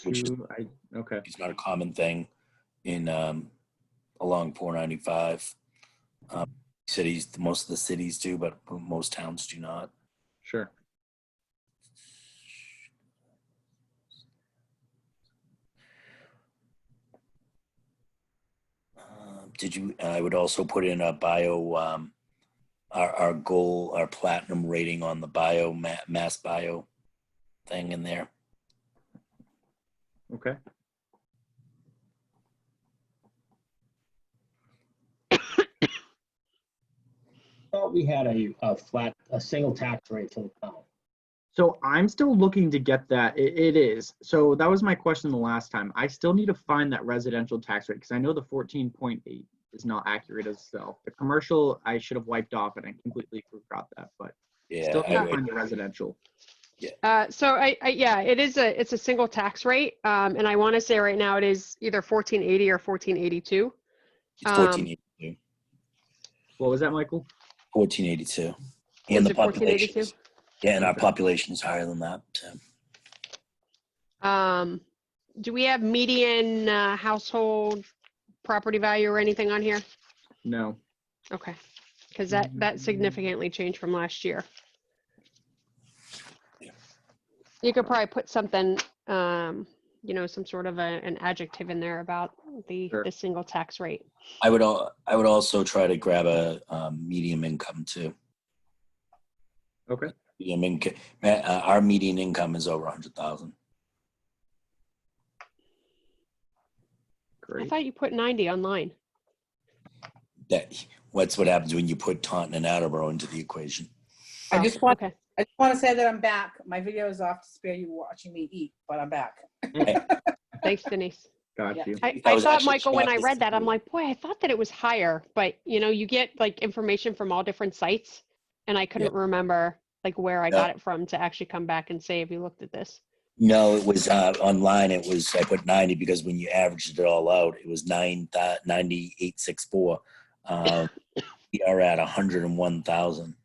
which Okay. is not a common thing in along 495. Cities, most of the cities do, but most towns do not. Sure. I would also put in a bio, our goal, our platinum rating on the bio, mass bio thing in there. Okay. Thought we had a single tax rate for the town. So I'm still looking to get that. It is. So that was my question the last time. I still need to find that residential tax rate because I know the 14.8 is not accurate as itself. The commercial I should have wiped off and I completely forgot that, but Yeah, still need I to would. find the residential. So yeah, it's a single tax rate. And I want to say right now it is either 1480 or 1482. It's 1482. What was that, Michael? 1482. And Was the it 1482? population. Yeah, and our population is higher than that. Do we have median household property value or anything on here? No. Okay, because that significantly changed from last year. You could probably put something, you know, some sort of an adjective in there about Sure. the single tax rate. I would also try to grab a medium income too. Okay. Medium income. Our median income is over 100,000. I Great. thought you put 90 online. What's what happens when you put Taunton and Attleboro into the equation? I Oh, just want okay. to say that I'm back. My video is off to spare you watching me eat, but I'm back. Thanks, Denise. Got Yeah. you. I That was thought, actually Michael, when I Travis. read that, I'm like, boy, I thought that it was higher, but you know, you get like information from all different sites, and I couldn't remember like where I Yeah. got it from to actually come back and say, have you looked at this? No, it was online. It was, I put 90 because when you averaged it all out, it was 9864. We are at 101,000.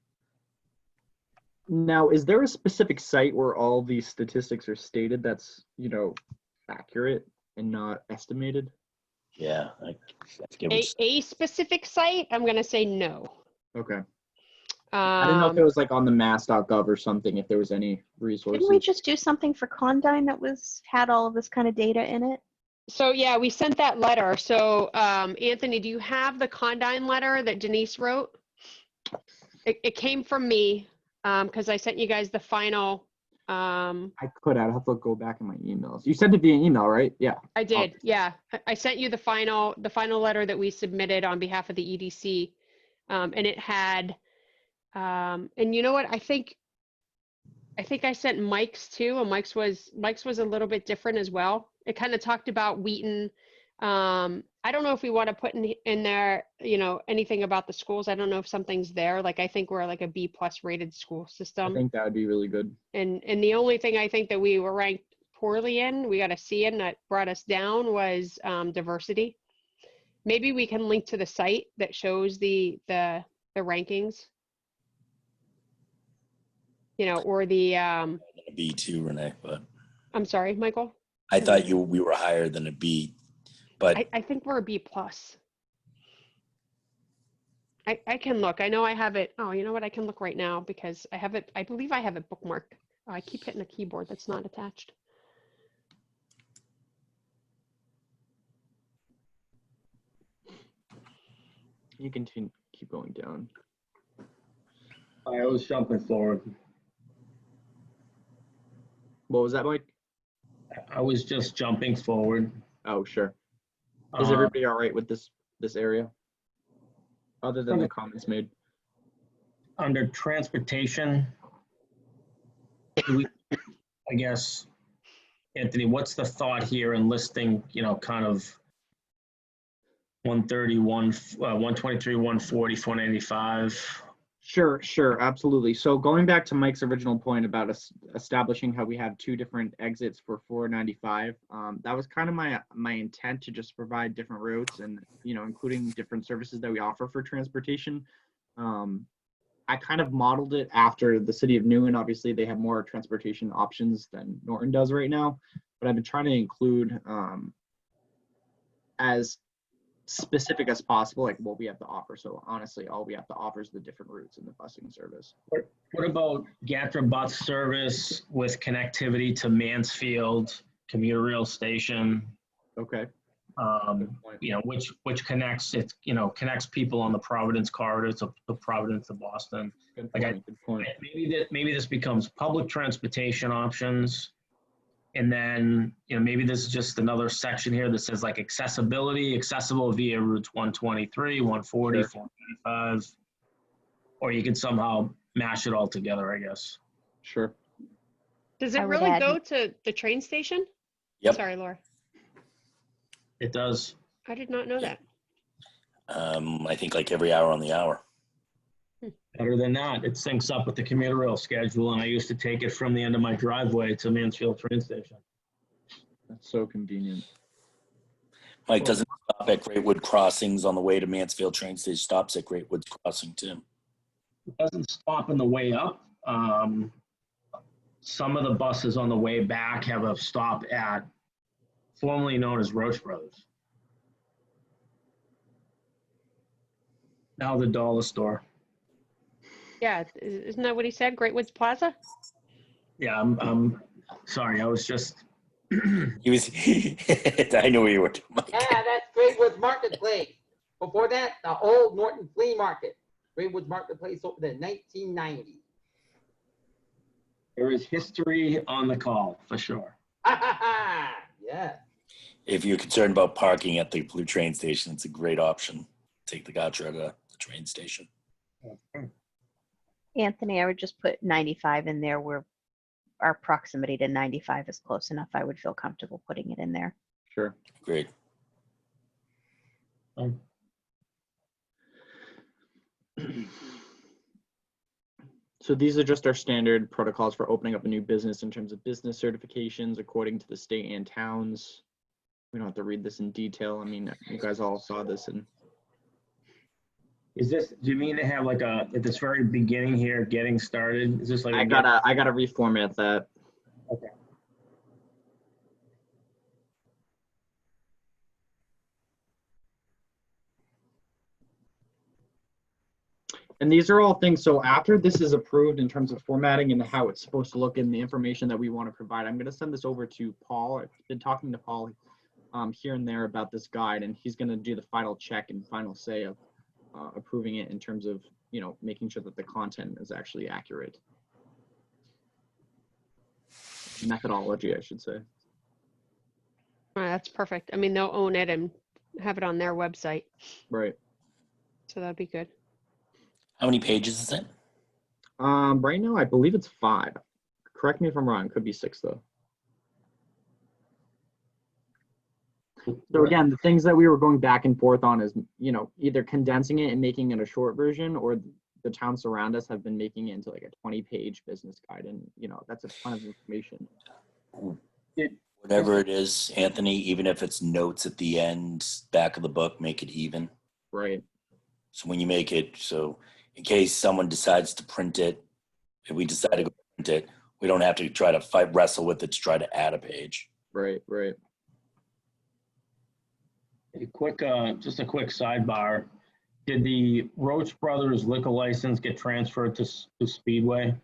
Now, is there a specific site where all these statistics are stated that's, you know, accurate and not estimated? Yeah. It was, A specific site? I'm gonna say no. Okay. I didn't know if it Um, was like on the mass.gov or something, if there was any resources. Didn't we just do something for Condyne that had all of this kind of data in it? so yeah, we sent that letter. So Anthony, do you have the Condyne letter that Denise wrote? It came from me because I sent you guys the final. I'd have to go back in my emails. You sent it via email, right? Yeah. I did, yeah. I sent you the final letter that we submitted on behalf of the EDC, and it had, and you know what? I think I sent Mike's too, and Mike's was a little bit different as well. It kind of talked about Wheaton. I don't know if we want to put in there, you know, anything about the schools. I don't know if something's there. Like I think we're like a B+ rated school I system. think that would be really good. And the only thing I think that we were ranked poorly in, we got a C in that brought us down, was diversity. Maybe we can link to the site that shows the rankings, you know, or the B2, Renee, but I'm sorry, Michael. I thought we were higher than a B, but I think we're a B+. I can look. I know I have it. Oh, you know what? I can look right now because I have it. I believe I have it bookmarked. Oh, I keep hitting the keyboard that's not attached. You can keep going down. I was jumping forward. What was that, Mike? I was just jumping forward. Oh, sure. Is everybody all right with this area? Other than the comments made? Under transportation, I guess, Anthony, what's the thought here in listing, you know, kind of 131, 123, 140, 495? Sure, absolutely. So going back to Mike's original point about establishing how we have two different exits for 495, that was kind of my intent, to just provide different routes and, you know, including different services that we offer for transportation. I kind of modeled it after the city of Newton. Obviously, they have more transportation options than Norton does right now, but I've been trying to include as specific as possible, like what we have to offer. So honestly, all we have to offer is the different routes in the busing service. What about Gator bus service with connectivity to Mansfield commuter rail station? Okay. You know, which connects it, you know, connects people on the Providence corridor to Providence to Boston. Good Like point. Good point. maybe this becomes public transportation options. And then, you know, maybe this is just another section here that says like accessible via routes 123, 140, Sure. 495. Or you could somehow mash it all together, I guess. Sure. Does it I would really add- go to the train station? Yep. Sorry, Laura. It does. I did not know that. I think like every hour on the hour. Better than that, it syncs up with the commuter rail schedule, and I used to take it from the end of my driveway to Mansfield train station. That's so convenient. Mike, doesn't stop at Greatwood Crossings on the way to Mansfield train station, stops at Greatwood Crossing too. It doesn't stop on the way up. Some of the buses on the way back have a stop at formerly known as Roche Brothers. Now the dollar store. Yeah, isn't that what he said? Great Woods Plaza? Yeah, I'm sorry. I was just. He was, I know where you were. Yeah, that's Great Woods Marketplace. Before that, the old Norton Flea Market. Great Woods Marketplace opened in 1990. There is history on the call for sure. Ha ha ha! Yeah. If you're concerned about parking at the Blue train station, it's a great option. Take the gotcha out of the train station. Anthony, I would just put 95 in there where our proximity to 95 is close enough. I would feel comfortable putting it in there. Sure. Great. So these are just our standard protocols for opening up a new business in terms of business certifications according to the state and towns. We don't have to read this in detail. I mean, you guys all saw this. And Is this? Do you mean to have like a at this very beginning here, getting started? Is this like? I gotta reformat that. Okay. And these are all things, so after this is approved in terms of formatting and how it's supposed to look and the information that we want to provide, I'm going to send this over to Paul. I've been talking to Paul here and there about this guide, and he's going to do the final check and final say of approving it in terms of, you know, making sure that the content is actually accurate. Methodology, I should say. That's perfect. I mean, they'll own it and have it on their website. Right. So that'd be good. How many pages is it? Right now, I believe it's 5. Correct me if I'm wrong. Could be 6 though. So again, the things that we were going back and forth on is, you know, either condensing it and making it a short version, or the towns around us have been making it into like a 20-page business guide, and you know that's a ton of information. Whatever it is, Anthony, even if it's notes at the end, back of the book, make it even. Right. So when you make it, so in case someone decides to print it, if we decide to go print it, we don't have to try to wrestle with it to try to add a page. Right. Right. Just a quick sidebar. Did the Roach Brothers liquor license get transferred to Speedway?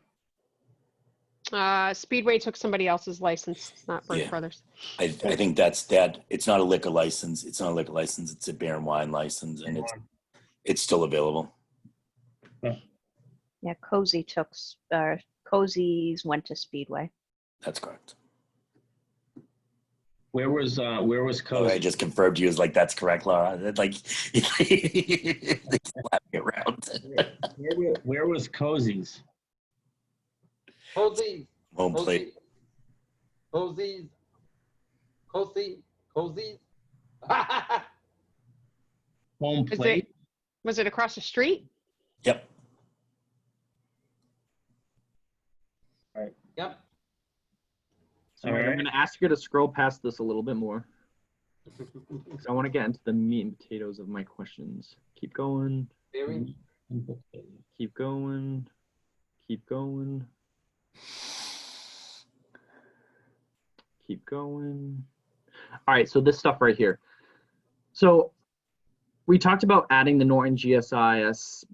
Speedway took somebody else's license. It's not Bruce Yeah. Brothers. I think that's that. It's not a liquor license. It's not a liquor license. It's a beer and wine license, and it's still available. Yeah, Cozy's went to Speedway. That's correct. Where was Oh, Cozy? I just confirmed you as like, that's correct, Laura. Like, they slap me around. Where was Cozy's? Cozy. Home plate. Cozy. Home Is plate? Was it across the street? Yep. Yep. So All I'm right. going to ask you to scroll past this a little bit more, because I want to get into the meat and potatoes of my questions. Keep going. Very. Keep going. Keep going. Keep going. All right, so this stuff right here. So we talked about adding the Norton GSIS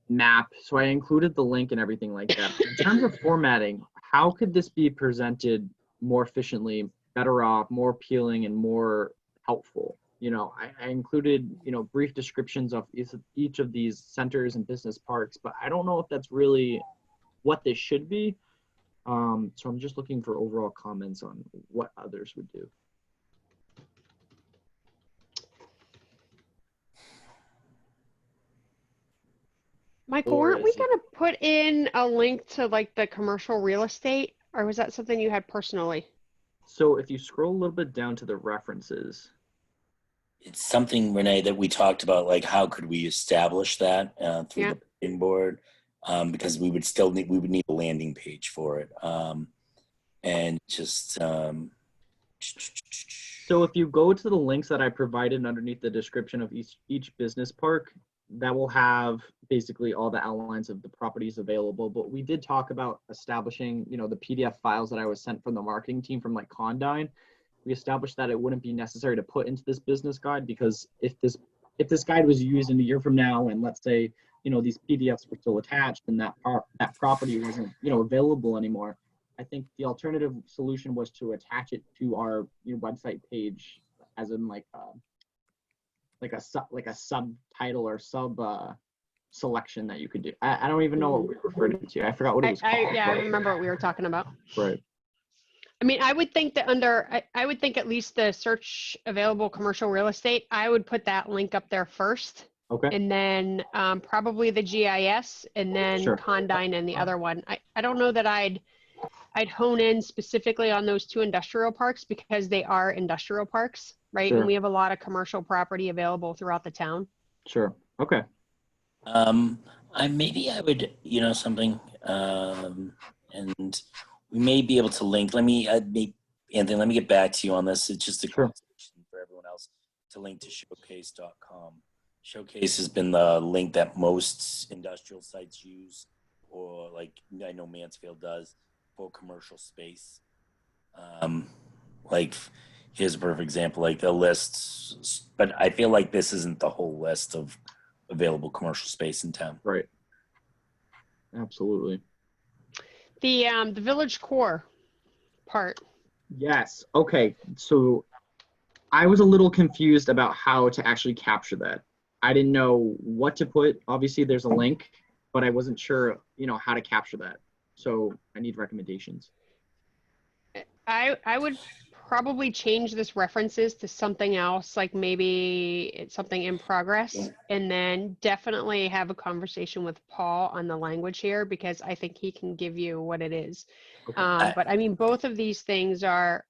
map. So I included the link and everything like that. In terms of formatting, how could this be presented more efficiently, better off, more appealing, and more helpful? You know, I included, you know, brief descriptions of each of these centers and business parks, but I don't know if that's really what this should be. So I'm just looking for overall comments on what others would do. Michael, Or weren't we is it- going to put in a link to like the commercial real estate, or was that something you had personally? So if you scroll a little bit down to the references, It's something, Renee, that we talked about, like how could we establish that through Yeah. the planning board? Because we would need a landing page for it. And just, so if you go to the links that I provided underneath the description of each business park, that will have basically all the outlines of the properties available. But we did talk about establishing, you know, the PDF files that I was sent from the marketing team from like Condyne. We established that it wouldn't be necessary to put into this business guide, because if this guide was used in a year from now, and let's say, you know, these PDFs were still attached and that property wasn't, you know, available anymore, I think the alternative solution was to attach it to our website page, as in like a subtitle or sub selection that you could do. I don't even know what we referred it to. I forgot what it was called. Yeah, I remember what we were talking about. Right. I mean, I would think that I would think at least the search available commercial real estate, I would put that link up there first. Okay. And then probably the GIS, and then Sure. Condyne and the other one. I don't know that I'd hone in specifically on those 2 industrial parks, because they are industrial parks, right? Sure. And we have a lot of commercial property available throughout the town. Sure. Okay. Maybe I would, you know, something, and we may be able to link. Anthony, let me get back to you on this. It's just a conversation for everyone else to link to showcase.com. Showcase has been the link that most industrial sites use, or like I know Mansfield does, for commercial space. Like here's a perfect example, like the lists, but I feel like this isn't the whole list of available commercial space in town. Right. Absolutely. The village core part. Yes. Okay. So I was a little confused about how to actually capture that. I didn't know what to put. Obviously there's a link, but I wasn't sure, you know, how to capture that. So I need recommendations. I would probably change this references to something else, like maybe it's something in progress, and then definitely have a conversation with Paul on the language here, because I think he can give you what it is. Okay. But I mean, both of these things are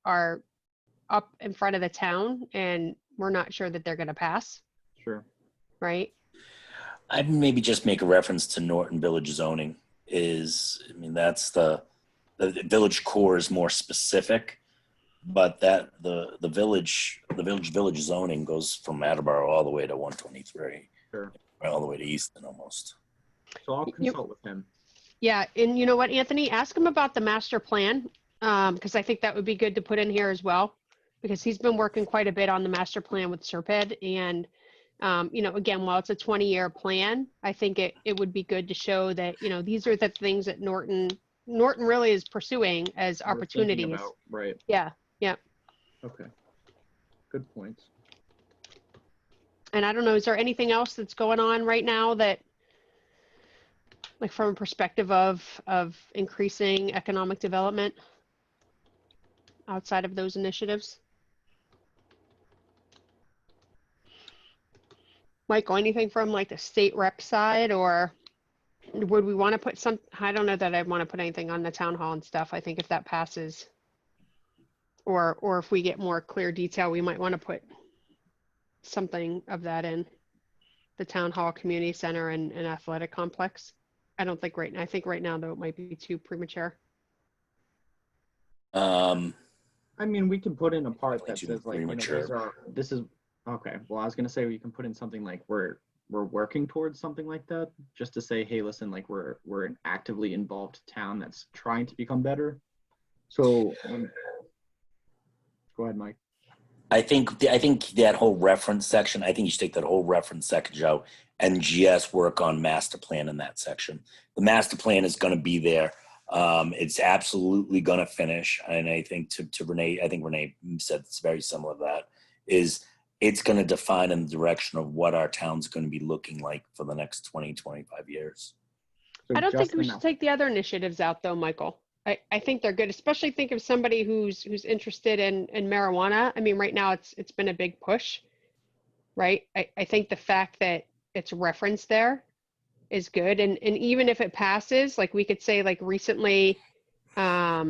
up in front of the town, and we're not sure that they're going to pass, Sure. right? I'd maybe just make a reference to Norton Village zoning. That's the village core is more specific, but that the village zoning goes from Attleboro all the way to 123, Sure. all the way to Easton almost. So I'll consult with him. Yeah, and you know what, Anthony, ask him about the master plan, because I think that would be good to put in here as well, because he's been working quite a bit on the master plan with Serped, and you know, again, while it's a 20-year plan, I think it would be good to show that, you know, these are the things that Norton really is pursuing as We're thinking opportunities. about, right. Yeah, yeah. Okay. Good points. And I don't know, is there anything else that's going on right now that, like from a perspective of increasing economic development outside of those initiatives? Michael, anything from like the state rep side, or would we want to put some, I don't know that I want to put anything on the town hall and stuff. I think if that passes, or if we get more clear detail, we might want to put something of that in the town hall, community center, and athletic complex. I think right now though it might be too premature. I mean, we can put in a part that Too says like, you know, premature. this is okay. Well, I was gonna say we can put in something like we're working towards something like that, just to say, hey, listen, like we're an actively involved town that's trying to become better. So go ahead, Mike. I think that whole reference section, I think you should take that whole reference section out and just work on master plan in that section. The master plan is going to be there. It's absolutely going to finish. And I think to Renee, I think Renee said it's very similar to that, is it's going to define in the direction of what our town's going to be looking like for the next 20, 25 years. So I don't think just we enough. should take the other initiatives out though, Michael. I think they're good, especially think of somebody who's interested in marijuana. I mean, right now it's been a big push, right? I think the fact that it's referenced there is good. And even if it passes, like we could say like recently, I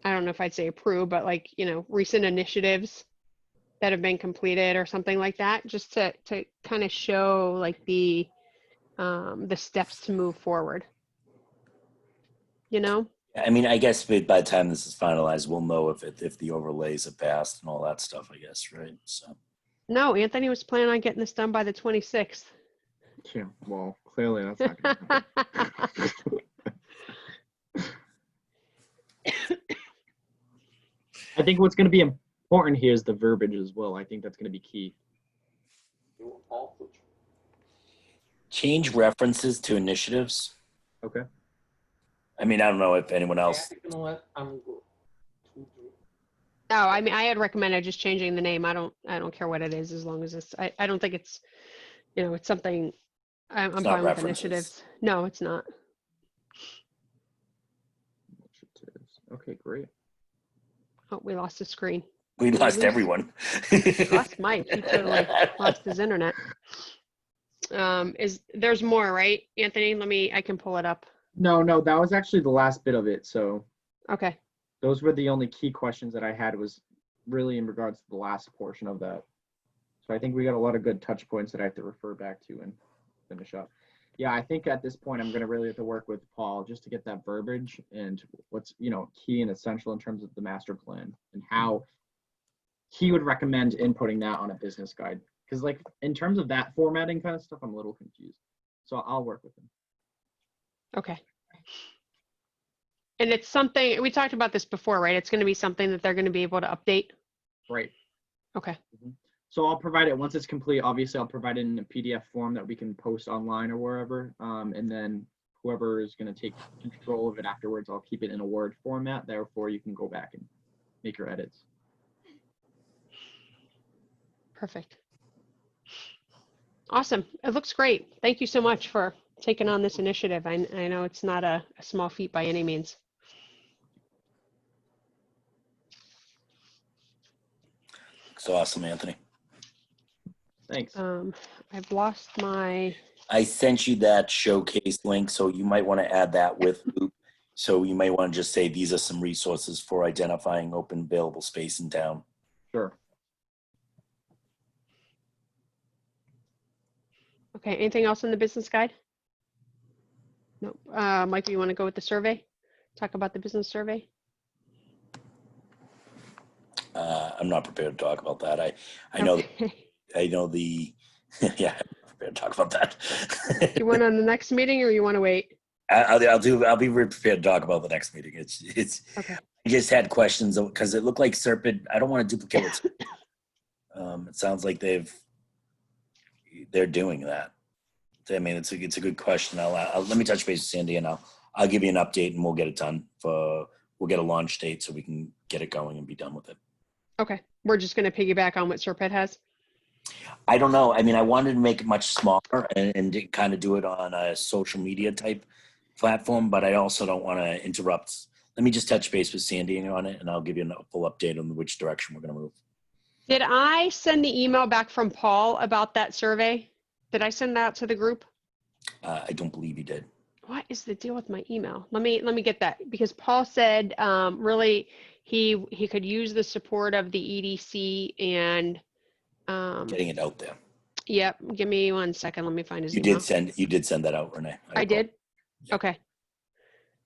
don't know if I'd say approved, but like, you know, recent initiatives that have been completed or something like that, just to kind of show like the steps to move forward, you know? I mean, I guess by the time this is finalized, we'll know if the overlays have passed and all that stuff, I guess, right? So No, Anthony was planning on getting this done by the 26th. Yeah, well, clearly that's not going to happen. I think what's going to be important here is the verbiage as well. I think that's going to be key. Change references to initiatives. Okay. I mean, I don't know if anyone else. You know what? I'm good. No, I mean, I had recommended just changing the name. I don't care what it is as long as it's, I don't think it's, it's something, I'm It's not fine with references. initiatives. No, it's not. Okay, great. Oh, we lost the screen. We Did lost lose- everyone. We lost Mike. He totally lost his internet. There's more, right, Anthony? I can pull it up. No, that was actually the last bit of it. So Okay. those were the only key questions that I had, was really in regards to the last portion of that. So I think we got a lot of good touch points that I have to refer back to and finish up. Yeah, I think at this point I'm going to really have to work with Paul just to get that verbiage and what's, key and essential in terms of the master plan and how he would recommend inputting that on a business guide. Because like in terms of that formatting kind of stuff, I'm a little confused. So I'll work with him. Okay. And it's something, we talked about this before, right? It's going to be something that they're going to be able to update. Right. Okay. So I'll provide it once it's complete. Obviously, I'll provide it in a PDF form that we can post online or wherever. And then whoever is going to take control of it afterwards, I'll keep it in a Word format. Therefore, you can go back and make your edits. Perfect. Awesome. It looks great. Thank you so much for taking on this initiative. I know it's not a small feat by any means. So awesome, Anthony. Thanks. I've lost my. I sent you that showcase link, so you might want to add that with Loop. So you might want to just say these are some resources for identifying open available space in town. Sure. Okay. Anything else in the business guide? Nope. Mike, do you want to go with the survey? Talk about the business survey? I'm not prepared to talk about that. I know Okay. I know the yeah, I'm not prepared to talk about that. You want on the next meeting or you want to wait? I'll be prepared to talk about the next meeting. It's Okay. I just had questions because it looked like Serpent. I don't want to duplicate what it sounds like they're doing that. I mean, it's a good question. I'll let me touch base with Sandy and I'll give you an update and we'll get it done. We'll get a launch date so we can get it going and be done with it. Okay. We're just going to piggyback on what Serpent has. I don't know. I mean, I wanted to make it much smaller and kind of do it on a social media type platform, but I also don't want to interrupt. Let me just touch base with Sandy on it and I'll give you a full update on which direction we're going to move. Did I send the email back from Paul about that survey? Did I send that to the group? I don't believe you did. What is the deal with my email? Let me get that, because Paul said really he could use the support of the EDC and Getting it out there. yep. Give me 1 second. Let me find his You email. did send that out, Renee. I did. Yeah. Okay.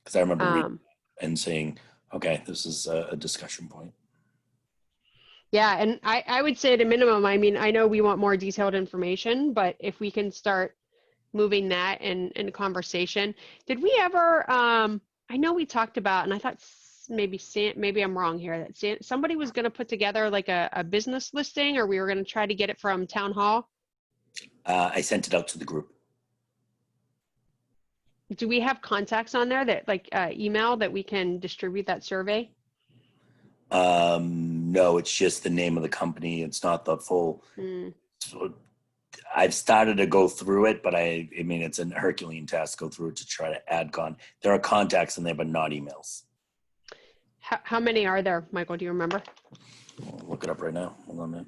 Because I remember reading and saying, okay, this is a discussion point. Yeah, and I would say at a minimum, I mean, I know we want more detailed information, but if we can start moving that in conversation. Did we ever, I know we talked about, and I thought maybe I'm wrong here, that somebody was going to put together like a business listing, or we were going to try to get it from town hall? I sent it out to the group. Do we have contacts on there that like email that we can distribute that survey? No, it's just the name of the company. It's not the full. So I've started to go through it, but I mean, it's a Herculean task to go through it to try to add there are contacts in there, but not emails. How many are there, Michael? Do you remember? I'll look it up right now. Hold on a minute.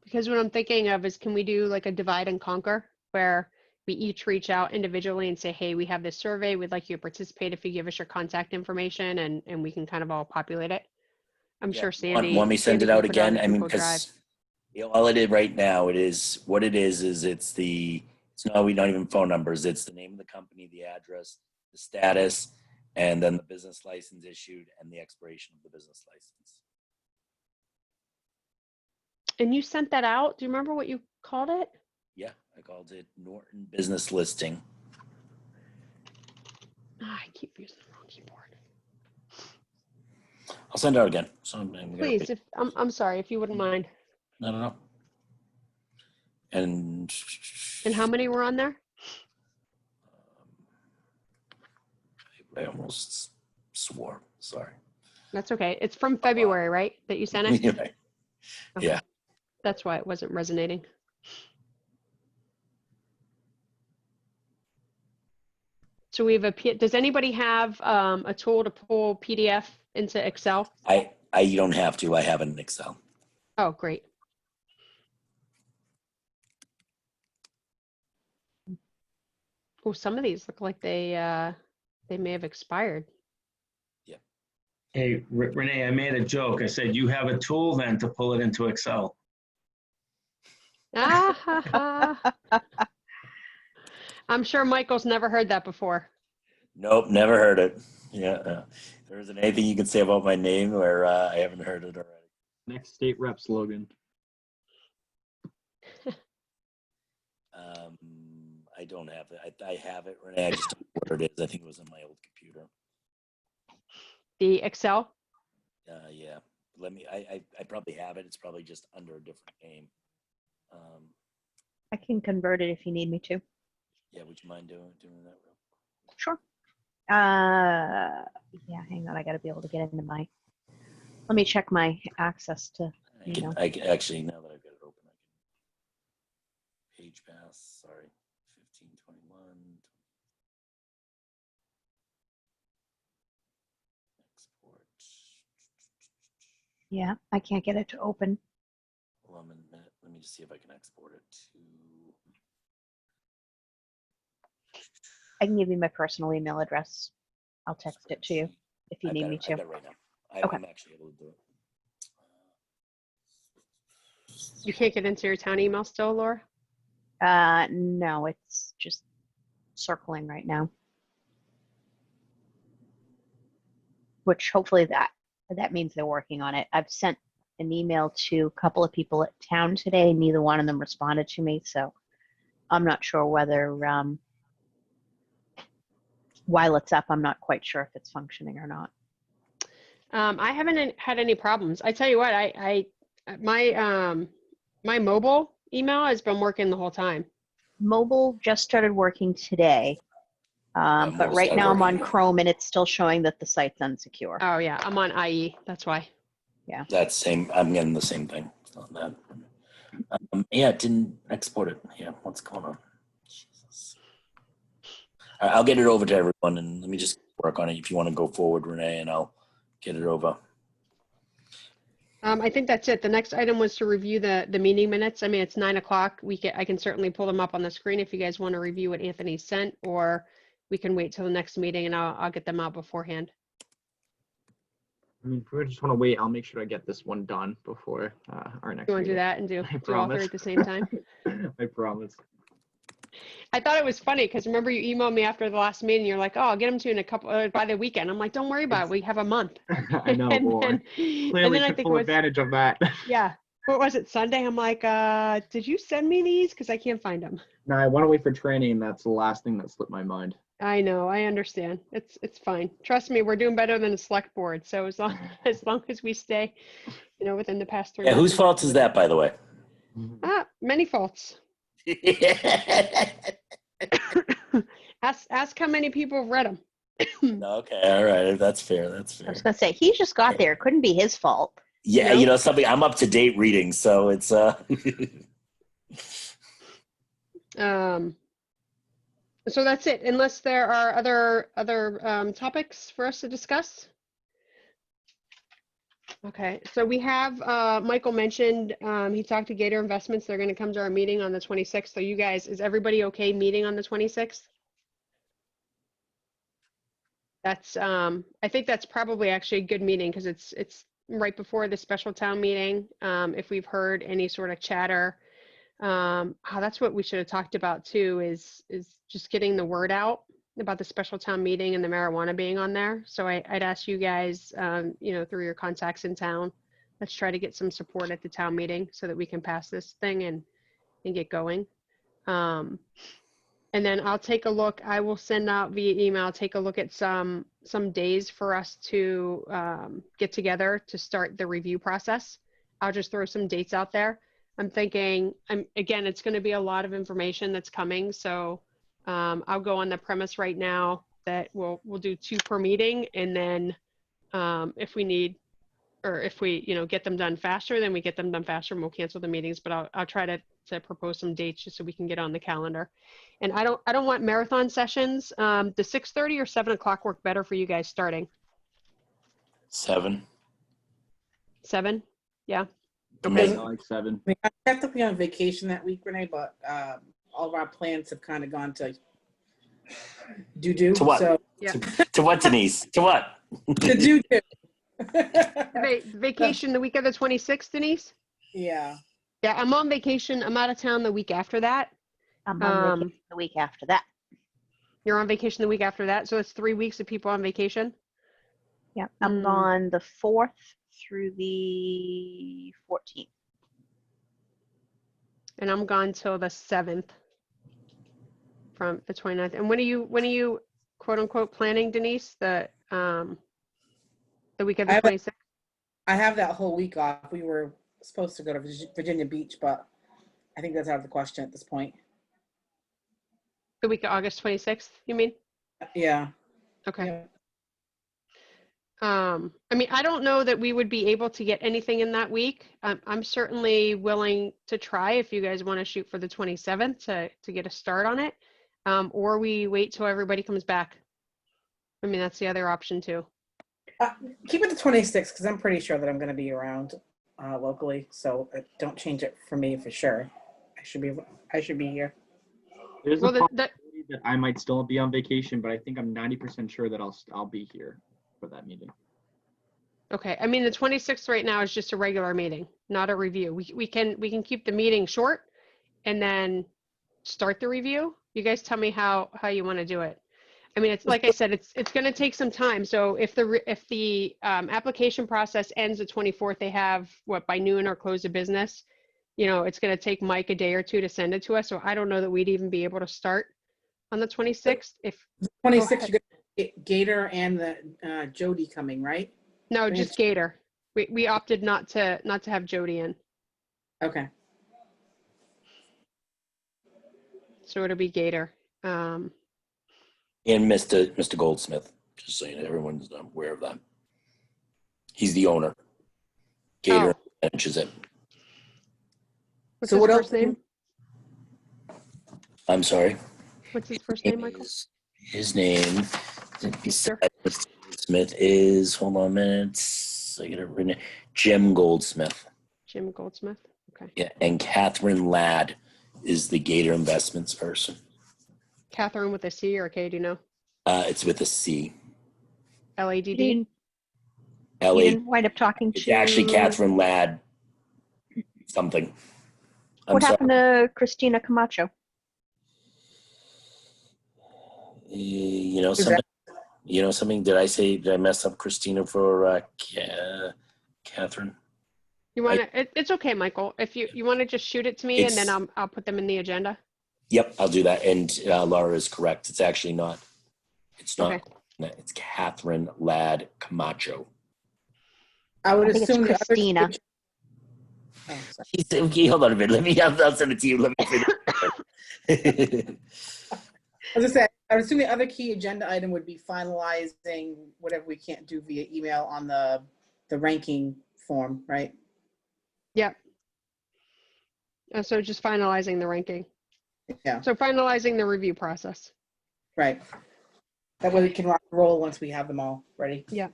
Because what I'm thinking of is, can we do like a divide and conquer where we each reach out individually and say, hey, we have this survey. We'd like you to participate if you give us your contact information, and we can kind of all populate it. I'm sure Sandy. Want me to send Sandy it out can put on again? the I mean, Google Drive. because all it is right now, it's not even phone numbers. It's the name of the company, the address, the status, and then the business license issued and the expiration of the business license. And you sent that out. Do you remember what you called it? Yeah, I called it Norton Business Listing. I keep using the wrong keyboard. I'll send it out again. So I'm gonna Please, wait. if I'm sorry, if you wouldn't mind. No. And And how many were on there? I almost swore. Sorry. That's okay. It's from February, right? That you sent it? Yeah. Okay. Yeah. That's why it wasn't resonating. So we have does anybody have a tool to pull PDF into Excel? You don't have to. I have it in Excel. Oh, great. Oh, some of these look like they may have expired. Hey, Renee, I made a joke. I said, you have a tool then to pull it into Excel. Ah, ha, ha. I'm sure Michael's never heard that before. Nope, never heard it. Yeah. There isn't anything you can say about my name where I haven't heard it already. Next state rep slogan. I don't have it. I have it, Renee. I just don't know what it is. I think it was on my old computer. The Excel? Yeah. I probably have it. It's probably just under a different name. I can convert it if you need me to. Yeah, would you mind doing that real quick? Sure. Yeah, hang on. I got to be able to get into my, let me check my access to, I can actually, now that I've got it open, I can page pass, sorry, 1521. Export. yeah, I can't get it to open. Hold on a minute. Let me just see if I can export it to. I can give you my personal email address. I'll text it to you if you need me to. I've got it right now. Okay. I'm actually able to do it. You can't get into your town email still, Laura? No, it's just circling right now. Which hopefully that means they're working on it. I've sent an email to a couple of people at town today. Neither one of them responded to me, so I'm not sure whether while it's up, I'm not quite sure if it's functioning or not. I haven't had any problems. I tell you what, my mobile email has been working the whole time. Mobile just started working today, but mobile right started now I'm on working. Chrome and it's still showing that the site's unsecure. Oh yeah, I'm on IE. That's why. Yeah. That's same. I'm getting the same thing on that. Yeah, it didn't export it. Yeah, what's going on? Jesus. All right, I'll get it over to everyone, and let me just work on it. If you want to go forward, Renee, and I'll get it over. I think that's it. The next item was to review the meeting minutes. I mean, it's 9 o'clock. I can certainly pull them up on the screen if you guys want to review what Anthony sent, or we can wait till the next meeting and I'll get them out beforehand. I mean, if we just want to wait, I'll make sure I get this one done before our next You want to do meeting. that and do I all three promise. at the same time? I promise. I thought it was funny because remember you emailed me after the last meeting. You're like, "Oh, I'll get them to you in a couple by the weekend." I'm like, "Don't worry about it. We have a month." I know, boy. Clearly I took think full it was advantage of that. yeah. What was it, Sunday? I'm like, "Did you send me these? Because I can't find them." No, I want to wait for training. That's the last thing that slipped my mind. I know. I understand. It's fine. Trust me, we're doing better than a select board. So as long as we stay, within the past 3 Yeah, months. whose fault is that, by the way? Many faults. Ask how many people have read them. Okay, all right, that's fair. That's I fair. was gonna say he just got there. It couldn't be his fault. Yeah, No? something. I'm up to date reading, so it's So that's it, unless there are other topics for us to discuss. Okay, so we have, Michael mentioned, he talked to Gator Investments. They're going to come to our meeting on the 26th. So you guys, is everybody okay meeting on the 26th? That's, I think that's probably actually a good meeting because it's right before the special town meeting. If we've heard any sort of chatter, that's what we should have talked about too, is just getting the word out about the special town meeting and the marijuana being on there. So I'd ask you guys, through your contacts in town, let's try to get some support at the town meeting so that we can pass this thing and get going. And then I'll take a look. I will send out via email, take a look at some days for us to get together to start the review process. I'll just throw some dates out there. I'm thinking, again, it's going to be a lot of information that's coming. So I'll go on the premise right now that we'll do 2 per meeting. And then if we need, or if we, get them done faster, then we get them done faster and we'll cancel the meetings. But I'll try to propose some dates just so we can get on the calendar. And I don't want marathon sessions. The 6:30 or 7 o'clock work better for you guys starting? 7. 7? Yeah. For Okay. me. I like 7. I mean, I'm technically on vacation that week, Renee, but all of our plans have kind of gone to doo-doo. To what? So, Yeah. To what, Denise? To what? to doo-doo. Vacation the week of the 26th, Denise? Yeah. Yeah, I'm on vacation. I'm out of town the week after that. I'm on vacation the week after that. You're on vacation the week after that, so it's 3 weeks of people on vacation. Yeah, I'm on the 4th through the 14th. And I'm gone till the 7th from the 29th. And when are you quote unquote planning, Denise? The week of the 26th? I have that whole week off. We were supposed to go to Virginia Beach, but I think that's out of the question at this point. The week of August 26th, you mean? Yeah. Okay. Yeah. I mean, I don't know that we would be able to get anything in that week. I'm certainly willing to try if you guys want to shoot for the 27th to get a start on it. Or we wait till everybody comes back. I mean, that's the other option too. Keep it to 26 because I'm pretty sure that I'm going to be around locally. So don't change it for me for sure. I should be here. There's Well, a possibility that I might still be on vacation, but I think I'm 90% sure that I'll be here for that meeting. Okay. I mean, the 26th right now is just a regular meeting, not a review. We can keep the meeting short and then start the review. You guys tell me how you want to do it. I mean, it's like I said, it's going to take some time. So if the application process ends the 24th, they have by noon or close of business. It's going to take Mike a day or two to send it to us. So I don't know that we'd even be able to start on the 26th. If 26, you got Gator and the Jody coming, right? No, just Gator. We opted not to have Jody in. Okay. So it'll be Gator. And Mr. Goldsmith, just saying everyone's aware of that. He's the owner. Gator manages it. What's So his what first else? name? I'm sorry. What's his first name, Michael? His name, besides Mr. Goldsmith, is, hold on a minute, I get it written, Jim Goldsmith. Jim Goldsmith. Okay. Yeah, and Catherine Ladd is the Gator Investments person. Catherine with a C or a K, do you know? It's with a C. LADD? You didn't L-A. wind up talking It's to. actually Catherine Ladd something. What happened to Christina Camacho? You know something? Did I mess up Christina for Catherine? You want to? It's okay, Michael. If you want to just shoot it to me, and then I'll put them in the agenda. Yep, I'll do that. And Laura is correct. It's actually not. It's not. Okay. It's Catherine Ladd Camacho. I would I think assume it's Christina. Okay, hold on a minute. I'll send it to you. Let me finish. As I said, I would assume the other key agenda item would be finalizing whatever we can't do via email on the ranking form, right? Yep. So just finalizing the ranking. Yeah. So finalizing the review process. Right. That way we can rock and roll once we have them all ready. Yeah.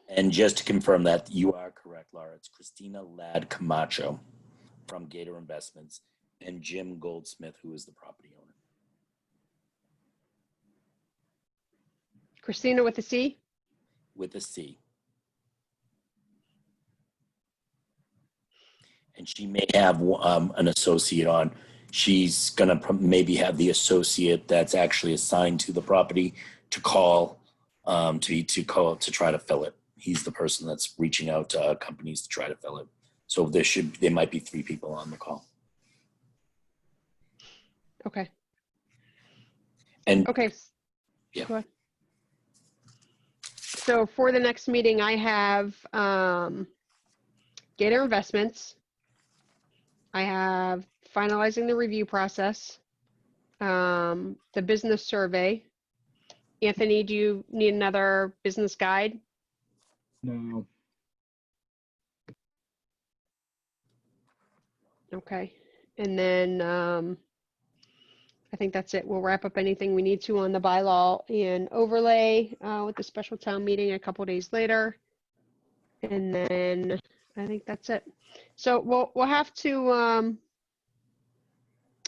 And just to confirm that, you are correct, Laura. It's Christina Ladd Camacho from Gator Investments and Jim Goldsmith, who is the property owner. Christina with a C? With a C. And she may have an associate on. She's going to maybe have the associate that's actually assigned to the property to call, to try to fill it. He's the person that's reaching out to companies to try to fill it. So there might be 3 people on the call. Okay. And Okay. Yeah. Go ahead. So for the next meeting, I have Gator Investments. I have finalizing the review process, the business survey. Anthony, do you need another business guide? No. Okay. And then I think that's it. We'll wrap up anything we need to on the bylaw and overlay with the special town meeting a couple days later. And then I think that's it. So we'll have to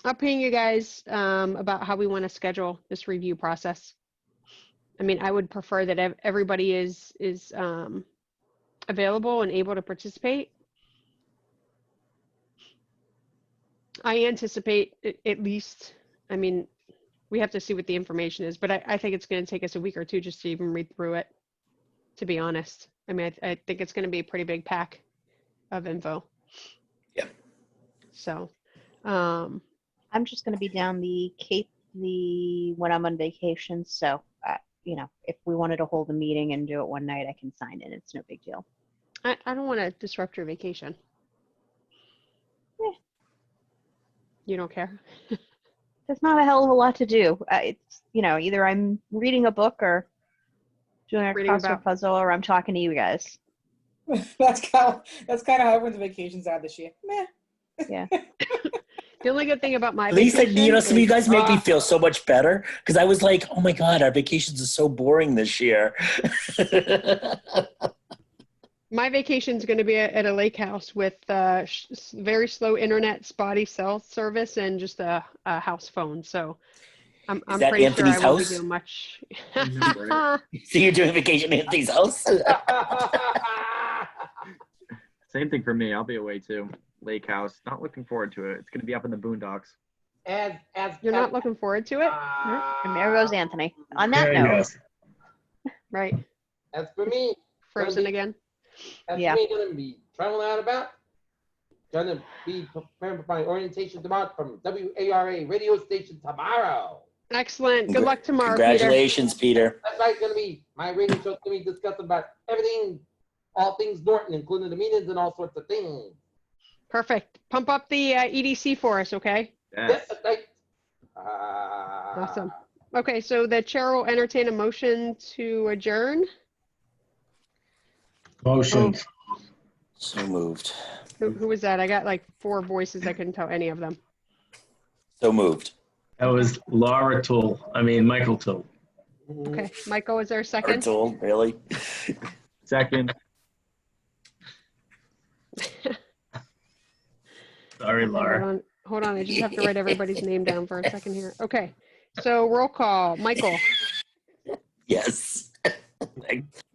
I'll ping you guys about how we want to schedule this review process. I mean, I would prefer that everybody is available and able to participate. I anticipate at least, I mean, we have to see what the information is, but I think it's going to take us a week or two just to even read through it, to be honest. I mean, I think it's going to be a pretty big pack of info. Yeah. So, I'm just going to be down the Cape when I'm on vacation. So, you know, if we wanted to hold a meeting and do it one night, I can sign in. It's no big deal. I don't want to disrupt your vacation. Yeah. You don't care? There's not a hell of a lot to do. It's, you know, either I'm reading a book or doing a Reading crossword about- puzzle, or I'm talking to you guys. That's kind of how everyone's vacations are this year. Meh. Yeah. The only good thing about my at least, vacation you know, some of you is- guys make me feel so much better because I was like, oh my God, our vacations are so boring this year. my vacation's going to be at a lake house with very slow internet, spotty cell service, and just a house phone. So I'm that pretty Anthony's sure I won't house? be doing much. So you're doing vacation at Anthony's house? Same thing for me. I'll be away too. Lake house. Not looking forward to it. It's going to be up in the boondocks. As You're not looking forward to it? And there goes Anthony. On that There you note, go. Right. as for me, Frozen again? Yeah. for me, gonna be traveling out about. Gonna be preparing for my orientation tomorrow from WARA radio station tomorrow. Excellent. Good luck tomorrow, Peter. Congratulations, Peter. That's right, gonna be my radio show's gonna be discussing about everything, all things Norton, including the meetings and all sorts of things. Perfect. Pump up the EDC for us, okay? Yes. That's right. Awesome. Okay, so the chair will entertain a motion to adjourn. Motion. So moved. Who was that? I got like 4 voices. I couldn't tell any of them. So moved. That was Michael Tool. Okay, Michael, is there a Or second? told, really? Second. Sorry, Laura. Hold on. I just have to write everybody's name down for a second here. Okay, so roll call. Michael. Yes.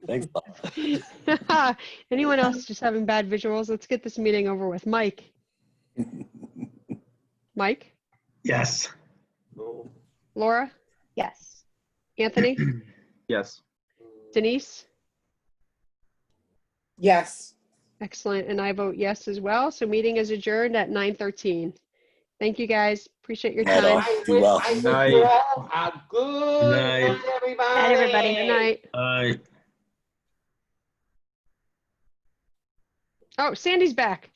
Thanks, Bob. Anyone else just having bad visuals? Let's get this meeting over with. Mike. Mike? Yes. Laura? yes. Anthony? Yes. Denise? Yes. Excellent. And I vote yes as well. So meeting is adjourned at 9:13. Thank you, guys. Appreciate your Right on. time. Do well. I wish Night. you all a good Night. night, everybody. Night, everybody. Good night. Aye. Oh, Sandy's back.